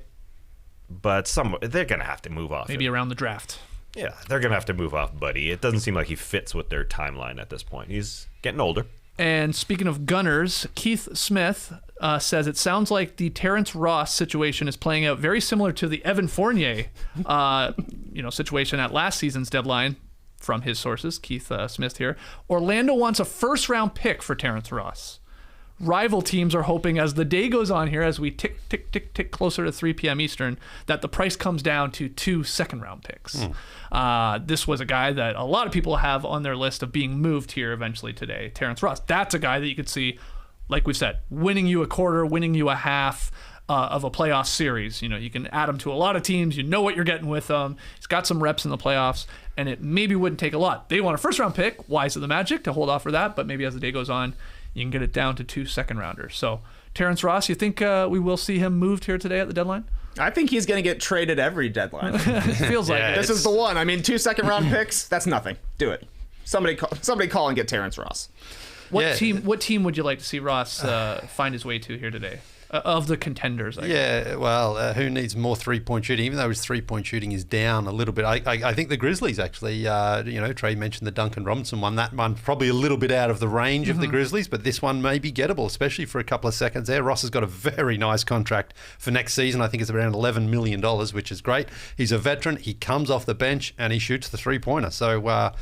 but they're going to have to move off Maybe around the draft. Yeah, they're going to have to move off Buddy. It doesn't seem like he fits with their timeline at this point. He's getting older. And speaking of gunners, Keith Smith says it sounds like the Terrence Ross situation is playing out very similar to the Evan Fournier situation at last season's deadline. From his sources, Keith Smith here. Orlando wants a first-round pick for Terrence Ross. Rival teams are hoping as the day goes on here, as we tick closer to 3 p.m. Eastern, that the price comes down to 2 second-round picks. This was a guy that a lot of people have on their list of being moved here eventually today. Terrence Ross. That's a guy that you could see, like we said, winning you a quarter, winning you a half of a playoff series. You can add him to a lot of teams. You know what you're getting with him. He's got some reps in the playoffs, and it maybe wouldn't take a lot. They want a first-round pick. Wise of the Magic to hold off for that, but maybe as the day goes on, you can get it down to 2 second-rounders. So, Terrence Ross, you think we will see him moved here today at the deadline? I think he's going to get traded every deadline. Feels like it. This is the one. I mean, 2 second-round picks, that's nothing. Do it. Somebody call and get Terrence Ross. What team would you like to see Ross find his way to here today? Of the contenders, I guess. Well, who needs more three-point shooting? Even though his three-point shooting is down a little bit, I think the Grizzlies actually. Trey mentioned the Duncan Robinson one. That one probably a little bit out of the range of the Grizzlies, but this one may be gettable, especially for a couple of seconds there. Ross has got a very nice contract for next season. I think it's around $11 million, which is great. He's a veteran. He comes off the bench and he shoots the three-pointer. So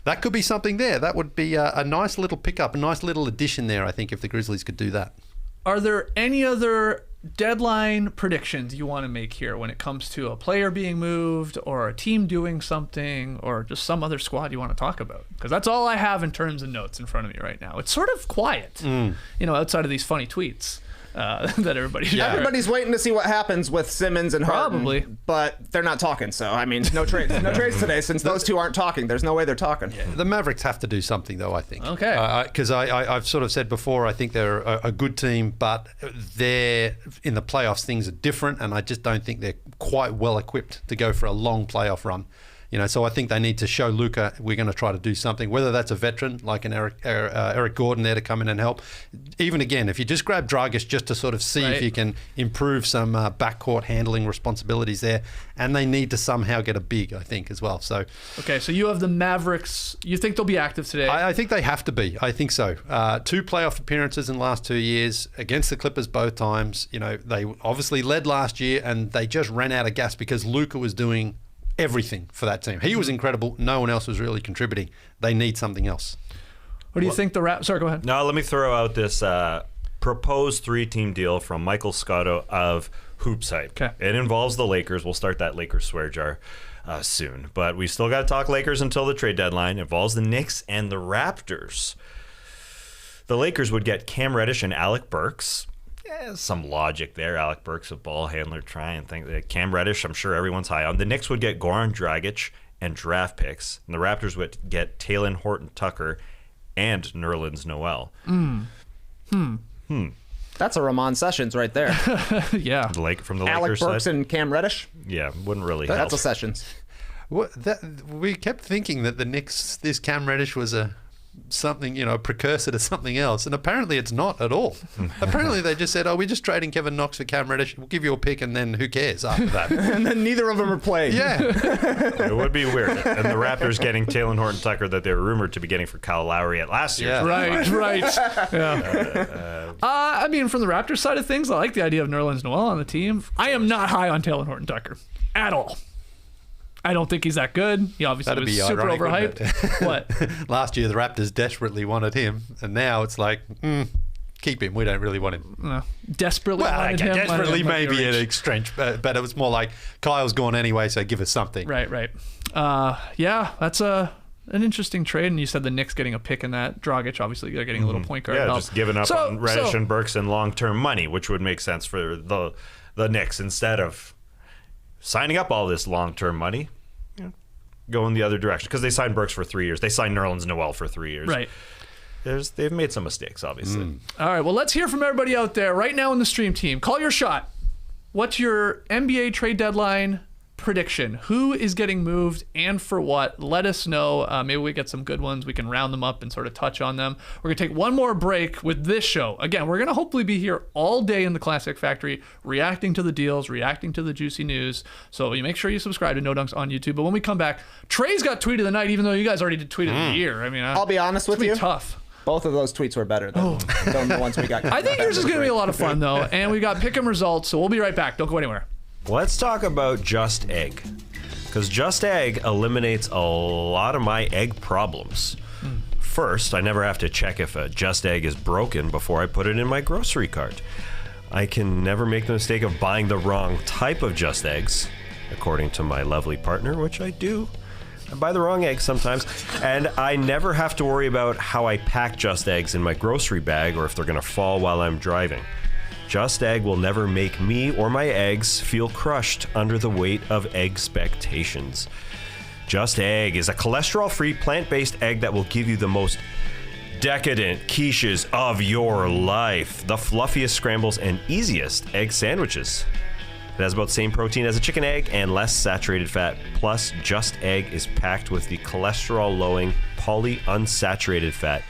that could be something there. That would be a nice little pickup, a nice little addition there, I think, if the Grizzlies could do that. Are there any other deadline predictions you want to make here when it comes to a player being moved or a team doing something or just some other squad you want to talk about? Because that's all I have in terms of notes in front of me right now. It's sort of quiet, outside of these funny tweets that everybody's Everybody's waiting to see what happens with Simmons and Harden. Probably. But they're not talking, so, I mean, no trades today since those two aren't talking. There's no way they're talking. Yeah. The Mavericks have to do something, though, I think. Okay. Because I've sort of said before, I think they're a good team, but they're in the playoffs, things are different, and I just don't think they're quite well equipped to go for a long playoff run. So I think they need to show Luka we're going to try to do something, whether that's a veteran like an Eric Gordon there to come in and help. Even again, if you just grab Dragic just to sort of see if you can improve some backcourt handling responsibilities there, and they need to somehow get a big, I think, as well. So Okay, so you have the Mavericks. You think they'll be active today? I think they have to be. I think so. 2 playoff appearances in the last 2 years against the Clippers both times. They obviously led last year and they just ran out of gas because Luka was doing everything for that team. He was incredible. No one else was really contributing. They need something else. What do you think the Raptors... Sorry, go ahead. No, let me throw out this proposed 3-team deal from Michael Scotto of Hoops Hype. Okay. It involves the Lakers. We'll start that Lakers swear jar soon. But we still got to talk Lakers until the trade deadline. It involves the Knicks and the Raptors. The Lakers would get Cam Reddish and Alec Burks. Some logic there. Alec Burks, a ball handler, try and think that Cam Reddish, I'm sure everyone's high on. The Knicks would get Goran Dragic and draft picks. And the Raptors would get Talen Horton-Tucker and Nerlens Noel. That's a Ramon Sessions right there. Yeah. From the Alec Lakers Burks side. and Cam Reddish. Yeah, wouldn't really help. That's a Sessions. We kept thinking that the Knicks, this Cam Reddish was a precursor to something else, and apparently it's not at all. Apparently they just said, we're just trading Kevin Knox for Cam Reddish, we'll give you a pick, and then who cares after that. And then neither of them are playing. Yeah. It would be weird. And the Raptors getting Talen Horton-Tucker that they were rumored to be getting for Kyle Lowry at last year's. Yeah. Right. Yeah. From the Raptors side of things, I like the idea of Nerlens Noel on the team. I am not high on Talen Horton-Tucker at all. I don't think he's that good. He obviously That'd was be super ironic, overhyped. What? Last year the Raptors desperately wanted him, and now it's like, keep him. We don't really want him. No. Desperately wanted him. Desperately Might be maybe a an reach. exchange, but it was more like Kyle's gone anyway, so give us something. Right. Yeah, that's an interesting trade. And you said the Knicks getting a pick in that. Dragic, obviously, they're getting a little point guard help. Just giving up on Reddish and Burks and long-term money, which would make sense for the Knicks instead of signing up all this long-term money. Going the other direction, because they signed Burks for 3 years. They signed Nerlens Noel for 3 years. Right. They've made some mistakes, obviously. All right, well, let's hear from everybody out there right now in the stream team. Call your shot. What's your NBA trade deadline prediction? Who is getting moved and for what? Let us know. Maybe we get some good ones. We can round them up and sort of touch on them. We're going to take one more break with this show. Again, we're going to hopefully be here all day in the Classic Factory, reacting to the deals, reacting to the juicy news. So you make sure you subscribe to No Dunks on YouTube. But when we come back, Trey's got tweet of the night, even though you guys already did tweet of the year. I'll be honest with you. Tough. Both of those tweets were better than the ones we got. I think yours is going to be a lot of fun, though. And we got pick'em results, so we'll be right back. Don't go anywhere. Let's talk about Just Egg. Because Just Egg eliminates a lot of my egg problems. First, I never have to check if a Just Egg is broken before I put it in my grocery cart. I can never make the mistake of buying the wrong type of Just Eggs, according to my lovely partner, which I do. I buy the wrong eggs sometimes. And I never have to worry about how I pack Just Eggs in my grocery bag or if they're going to fall while I'm driving. Just Egg will never make me or my eggs feel crushed under the weight of expectations. Just Egg is a cholesterol-free, plant-based egg that will give you the most decadent quiches of your life, the fluffiest scrambles, and easiest egg sandwiches. It has about the same protein as a chicken egg and less saturated fat. Plus, Just Egg is packed with the cholesterol-lowering polyunsaturated fat.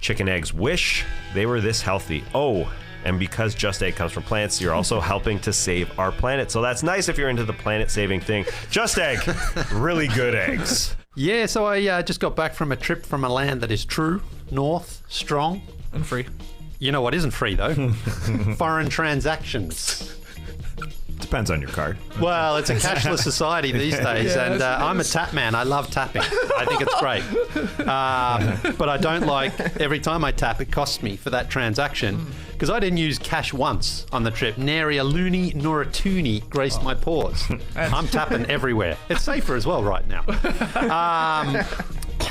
Chicken eggs wish they were this healthy. Oh, and because Just Egg comes from plants, you're also helping to save our planet. So that's nice if you're into the planet-saving thing. Just Egg, really good eggs. Yeah, so I just got back from a trip from a land that is true, north, strong. And free. You know what isn't free, though? Foreign transactions. Depends on your card. Well, it's a cashless society these days, and I'm a tap man. I love tapping. I think it's great. But I don't like every time I tap, it costs me for that transaction, because I didn't use cash once on the trip. Nary a loony nor a toonie graced my paws. I'm tapping everywhere. It's safer as well right now.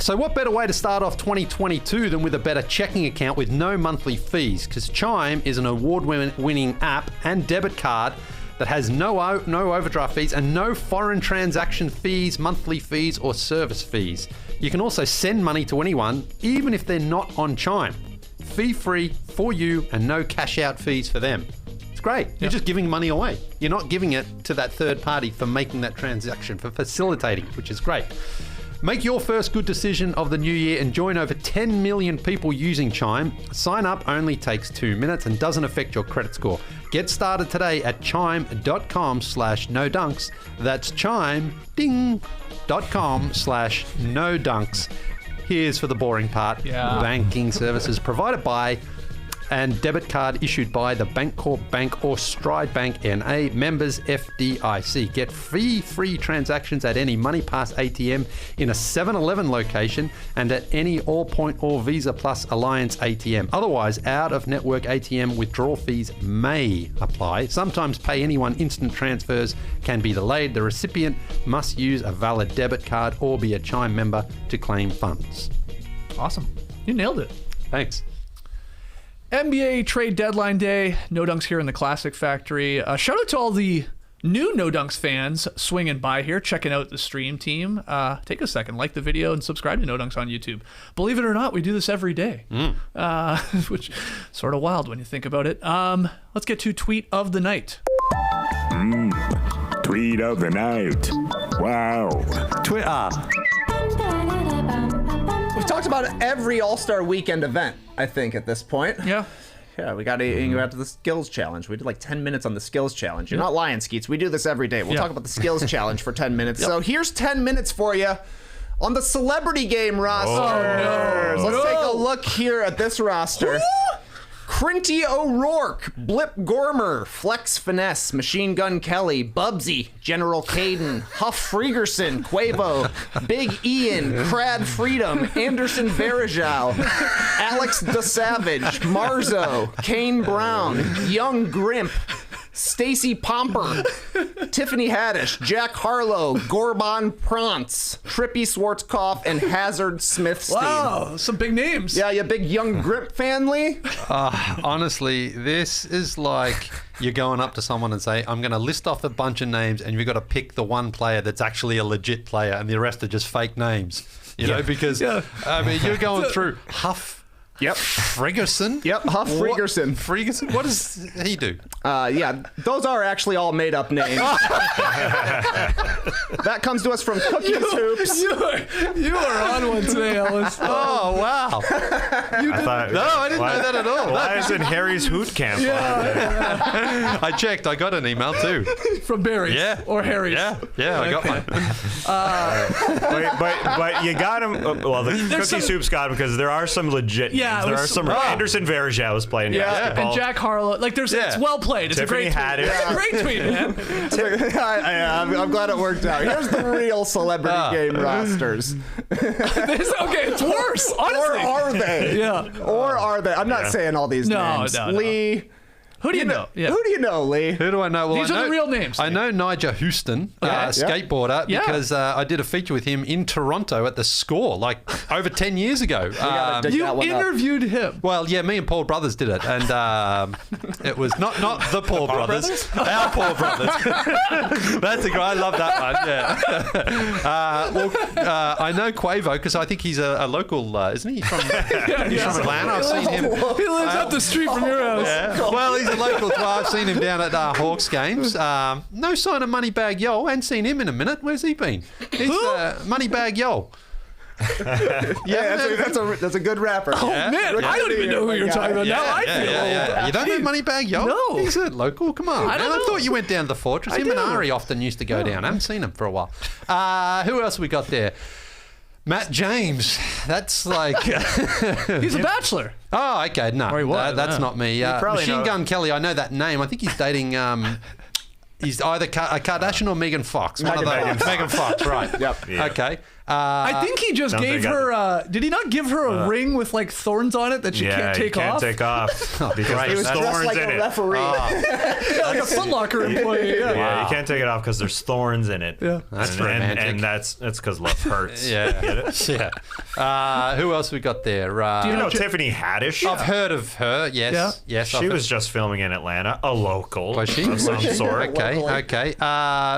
So what better way to start off 2022 than with a better checking account with no monthly fees? Because Chime is an award-winning app and debit card that has no overdraft fees and no foreign transaction fees, monthly fees, or service fees. You can also send money to anyone, even if they're not on Chime. Fee-free for you and no cash-out fees for them. It's It's great. You're just giving money away. You're not giving it to that third party for making that transaction, for facilitating, which is great. Make your first good decision of the new year and join over 10 million people using Chime. Sign up only takes 2 minutes and doesn't affect your credit score. Get started today at chime.com/no-dunks. That's chime.com/no-dunks. Here's for the boring part. Banking services provided by and debit card issued by the Bancorp Bank or Stride Bank NA, members FDIC. Get free transactions at any MoneyPass ATM in a 7-Eleven location and at any Allpoint or Visa Plus Alliance ATM. Otherwise, out-of-network ATM withdrawal fees may apply. Sometimes pay anyone instant transfers can be delayed. The recipient must use a valid debit card or be a Chime member to claim funds. Awesome. You nailed it. Thanks. NBA trade deadline day. No Dunks here in the Classic Factory. Shout out to all the new No Dunks fans swinging by here, checking out the stream team. Take a second, like the video, and subscribe to No Dunks on YouTube. Believe it or not, we do this every day, which is sort of wild when you think about it. Let's get to Tweet of the Night. Tweet of the Night. Wow. Twitter. We've talked about every All-Star Weekend event, I think, at this point. Yeah. Yeah, we got to the skills challenge. We did like 10 minutes on the skills challenge. You're not lying, Skeets. We do this every day. We'll talk about the skills challenge for 10 minutes. So here's 10 minutes for you on the celebrity game roster. Let's take a look here at this roster. Crinty O'Rourke, Blip Gormer, Flex Finesse, Machine Gun Kelly, Bubsy, General Caden, Huff Fregerson, Quavo, Big Ian, Crad Freedom, Anderson Varejao, Alex DeSavage, Marzo, Kane Brown, Young Grimp, Stacy Pomper, Tiffany Haddish, Jack Harlow, Gorban Prance, Trippy Schwarzkopf, and Hazard Smithstein. Wow, some big names. Yeah, you a big Young Grimp fan, Leigh? Honestly, this is like you're going up to someone and say, I'm going to list off a bunch of names and you've got to pick the one player that's actually a legit player and the rest are just fake names. You know, because, I mean, you're going through Huff. Yep. Fregerson? Yep, Huff Fregerson. Fregerson? What does he do? Yeah, those are actually all made-up names. That comes to us from Cookies Hoops. You are on one today, Ellis. Oh, wow. I didn't know that at all. Why isn't Harry's Hoot Camp on? I checked. I got an email too. From Barry's. Yeah. Or Harry's. Yeah, I got mine. But you got him. Well, the Cookies Hoops got him because there are some legit names. There are some. Anderson Varejao was playing basketball. And Jack Harlow. Like, it's well played. It's Tiffany a great tweet. Haddish. It's a great tweet, man. I'm glad it worked out. Here's the real celebrity game rosters. It's worse, honestly. Or are they? Yeah. Or are they? I'm not saying all these names. No. Leigh. Who do you know? Yeah. Who do you know, Leigh? Who do I know? Well, These are the real names. I know Nigel Houston, skateboarder, because I did a feature with him in Toronto at the Score, like over 10 years ago. You interviewed him. Well, yeah, me and Paul Brothers did it, and it was not the Paul Brothers, our Paul Brothers. That's a guy. I love that one. Yeah. I know Quavo because I think he's a local, isn't he? He's from Atlanta. I've seen him. He lives up the street from your house. Yeah. Well, he's a local. I've seen him down at Hawks games. No sign of Moneybag Yo. I hadn't seen him in a minute. Where's he been? He's Moneybag Yo. That's a good rapper. Oh, man. I don't even know who you're talking about. Now I feel old. You don't know Moneybag Yo? No. He's a local. Come on. I don't know. I thought you went down to the Fortress. Him and Ari often used to go down. I haven't seen him for a while. Who else we got there? Matt James. That's like... He's a bachelor. Oh, okay. No, that's not me. Machine Gun Kelly, I know that name. I think he's dating... he's either a Kardashian or Megan Fox. One of those. Megan Fox, right. Yep. Yeah. Okay. I think he just gave her... did he not give her a ring with like thorns on it that she can't take off? Yeah, can't take off. Because He was there's dressed thorns like in a it. referee. Like a Foot Locker employee. Yeah, you can't take it off because there's thorns in it. Yeah. That's and, romantic. And that's because love hurts. Yeah. Get it? Yeah. Who else we got there? You know Tiffany Haddish? I've heard of her. Yes. Yeah. Yes. She was just filming in Atlanta, a local Was she? of some sort. Okay.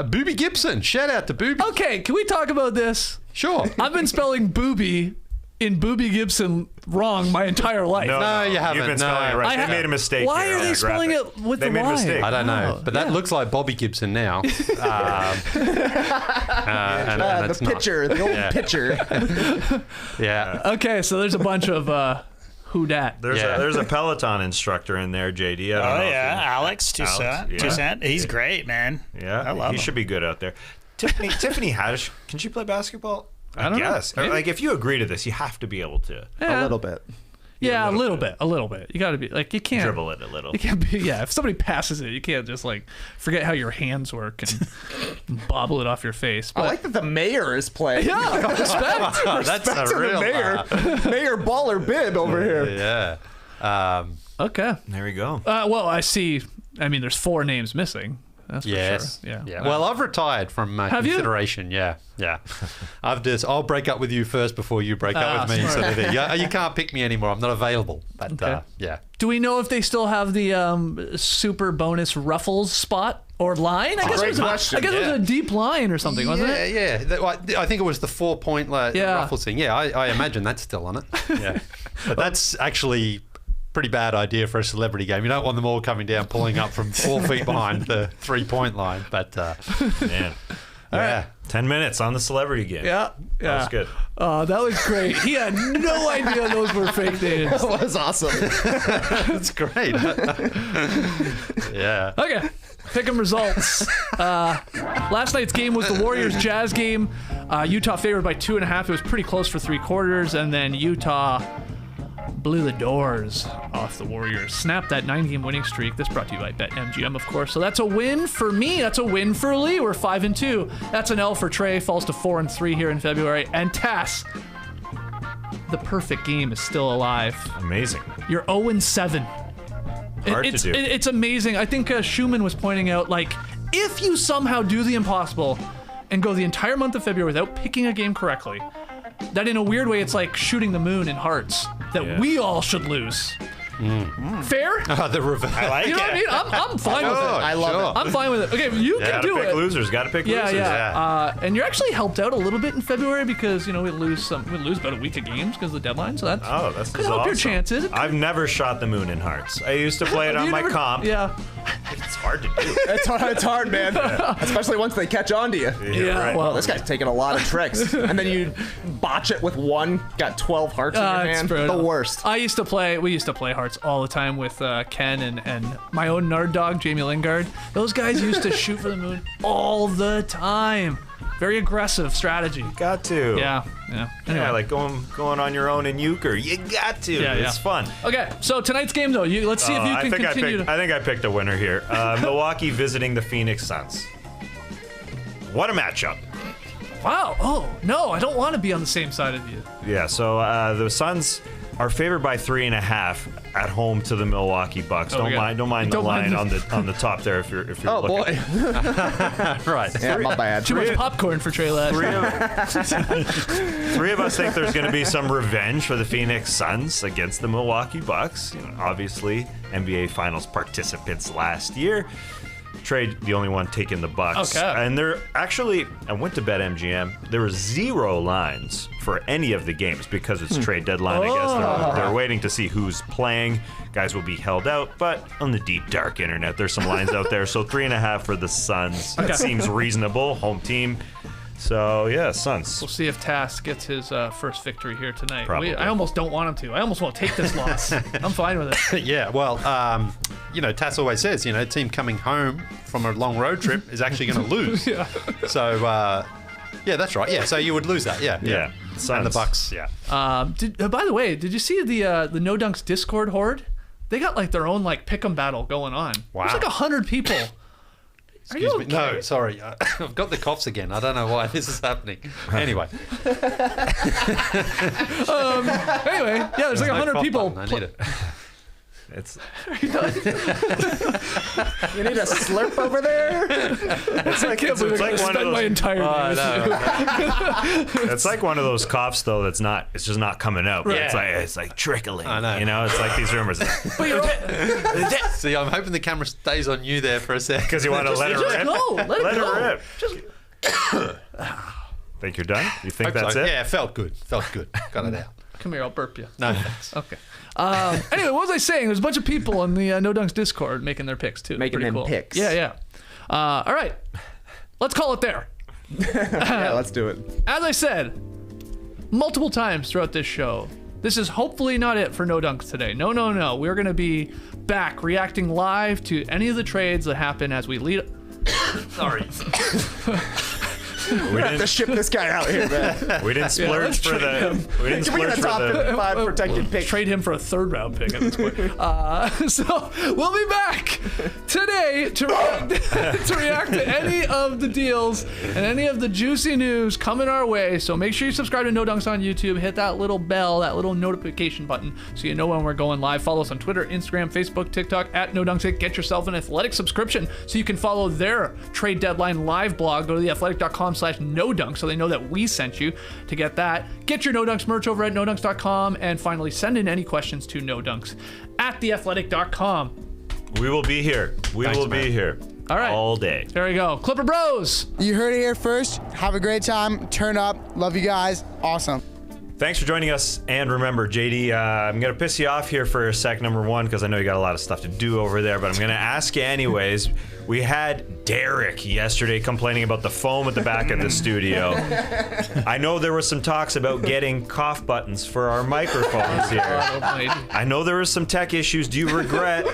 Booby Gibson. Shout out to Booby. Okay, can we talk about this? Sure. I've been spelling booby in Boobie Gibson wrong my entire life. No, you haven't. You've been spelling it right. They made a mistake. Why here are on they the spelling graphic. it with They the made a Y? mistake. I don't know, but that looks like Bobby Gibson now. And The it's not. pitcher, the old pitcher. Yeah. Okay, so there's a bunch of who dat. There's a Peloton instructor in there, JD. I don't know if Alex Toussaint. yeah. Toussaint. He's great, man. Yeah, I love he him. should be good out there. Tiffany Haddish, can she play basketball? I don't know. guess. Or, like, if you agree to this, you have to be able to A little bit. Yeah, a little bit. You got to be like, you can't dribble it a little. You can't be, if somebody passes it, you can't just like forget how your hands work and bobble it off your face. I But like that the mayor is playing. yeah, respect. That's Respect a to the real mayor. Mayor Baller Bib over here. Yeah. Okay. There we go. Well, I see. I mean, there's 4 names missing. That's Yes. for sure. Yeah. Well, I've retired from Have you? consideration. Yeah. I'll break up with you first before you break up with me. smart. Sort of thing. You can't pick me anymore. I'm not available. But Okay. yeah. Do we know if they still have the super bonus ruffles spot or line? I guess Great it was question. I guess it was a deep line or something, wasn't it? Yeah. I think it was the 4-point Yeah. ruffles thing. Yeah, I imagine that's still on it. Yeah. But that's actually pretty bad idea for a celebrity game. You don't want them all coming down, pulling up from 4 feet behind the 3-point line. But Man. yeah. 10 minutes on the celebrity game. Yeah. That was good. That was great. He had no idea those were fake names. That was awesome. That's great. Yeah. Okay. Pick 'em results. Last night's game was the Warriors Jazz game. Utah favored by 2.5. It was pretty close for 3 quarters, and then Utah blew the doors off the Warriors. Snapped that 9-game winning streak. This brought to you by BetMGM, of course. So that's a win for me. That's a win for Leigh. We're 5-2. That's an L for Trey. Falls to 4-3 here in February. And Tass, the perfect game is still alive. Amazing. You're 0-7. Hard to do. It's amazing. I think Schumann was pointing out, like, if you somehow do the impossible and go the entire month of February without picking a game correctly, that in a weird way, it's like shooting the moon in hearts that we all should lose. Fair? The reverse. I like You know it. what I mean? I'm fine with it. I love it. I'm fine with it. Okay, you can Gotta do pick it. losers. Gotta pick Yeah, losers. yeah. And you're actually helped out a little bit in February because, we lose about a week of games because of the deadline. So that's Oh, that's could help your awesome. chances. I've never shot the moon in hearts. I used to play it on You my never- comp. Yeah. It's hard to do. It's hard, man. Especially once they catch on to you. Yeah. right. Well, This guy's taking a lot of tricks. And then you botch it with one, got 12 hearts in your it's hand. brutal. The worst. We used to play hearts all the time with Ken and my own nerd dog, Jamie Lingard. Those guys used to shoot for the moon all the time. Very aggressive strategy. Got to. Yeah. Anyway. Yeah, like going on your own in euchre. You got to. Yeah, It's yeah. fun. Okay, so tonight's game though, let's see if you I can think continue. I think I picked a winner here. Milwaukee visiting the Phoenix Suns. What a matchup. Wow. Oh no, I don't want to be on the same side of you. Yeah, so the Suns are favored by 3.5 at home to the Milwaukee Bucks. Don't mind the Don't mind line the- on the top there if you're Oh, looking. boy. Right. Yeah, my bad. Too much popcorn for Trey last night. Three of us think there's going to be some revenge for the Phoenix Suns against the Milwaukee Bucks. Obviously, NBA Finals participants last year. Trey, the only one taking the Bucks. Okay. And they're actually, I went to BetMGM. There were 0 lines for any of the games because it's trade deadline. I guess they're waiting to see who's playing. Guys will be held out, but on the deep dark internet, there's some lines out there. So 3.5 for the Suns. That seems reasonable. Home team. So yeah, Suns. We'll see if Tass gets his first victory here tonight. Probably. I almost don't want him to. I almost want to take this loss. I'm fine with it. Yeah, well, Tass always says, a team coming home from a long road trip is actually going to lose. Yeah. So, yeah, that's right. Yeah, so you would lose that. Yeah. Yeah. And the Suns. Bucks. Yeah. By the way, did you see the No Dunks Discord horde? They got like their own like pick'em battle going on. Wow. There's like 100 people. Are you Excuse me. okay? No, sorry. I've got the coughs again. I don't know why this is happening. Anyway. Anyway, yeah, there's like 100 cough people. button. I need it. It's You need a slurp over there? I can't believe it's I like one of spent those- my entire day. It's like one of those coughs though that's not. It's just not coming out. But Yeah. it's like trickling. I know. It's like these rumors. But you're right. See, I'm hoping the camera stays on you there for a sec. Because you want to let it Just rip. go. Let it go. Think you're done? You think Hope that's so. it? Yeah, felt good. Got it out. Come here, I'll burp you. No, thanks. Okay. Anyway, what was I saying? There's a bunch of people in the No Dunks Discord making their picks, too. Making Pretty them cool. picks. Yeah. All right. Let's call it there. Yeah, let's do it. As I said multiple times throughout this show, this is hopefully not it for No Dunks today. No. We're going to be back reacting live to any of the trades that happen as we lead. Sorry. We have to ship this guy out here, man. We didn't splurge for the. We didn't Can we get splurge a for top the. 55 protected pick? Trade him for a 3rd round pick at this point. So we'll be back today to react to any of the deals and any of the juicy news coming our way. So make sure you subscribe to No Dunks on YouTube. Hit that little bell, that little notification button, so you know when we're going live. Follow us on Twitter, Instagram, Facebook, TikTok at No Dunks. Get yourself an Athletic subscription so you can follow their trade deadline live blog. Go to theathletic.com/NoDunks so they know that we sent you to get that. Get your No Dunks merch over at NoDunks.com, and finally send in any questions to NoDunks@theathletic.com. We will be here. We will be here. All right. All day. There we go. Clipper Bros. You heard it here first. Have a great time. Turn up. Love you guys. Awesome. Thanks for joining us. And remember, JD, I'm going to piss you off here for a sec, number one, because I know you got a lot of stuff to do over there, but I'm going to ask you anyways. We had Derek yesterday complaining about the foam at the back of the studio. I know there was some talks about getting cough buttons for our microphones here. I know there was some tech issues. Do you regret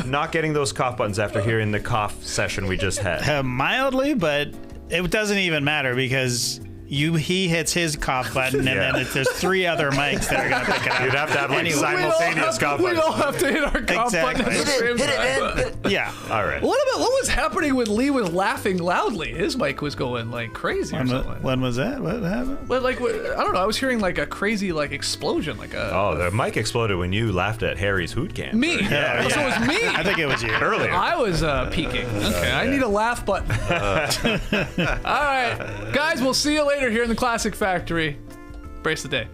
not getting those cough buttons after hearing the cough session we just had? Mildly, but it doesn't even matter because he hits his cough button, and then there's 3 other mics that are going to pick it up. You'd have to have like Anyway. simultaneous cough buttons. We all have to hit our cough button at the same time. Yeah. All right. What was happening when Leigh was laughing loudly? His mic was going like crazy or something. When was that? What happened? But I don't know. I was hearing like a crazy explosion, like a. Oh, the mic exploded when you laughed at Harry's hoot can. Me. Yeah. So it was me. I think it was you. Earlier. I was peeking. Okay, I need a laugh button. All right, guys, we'll see you later here in the Classic Factory. Brace the day.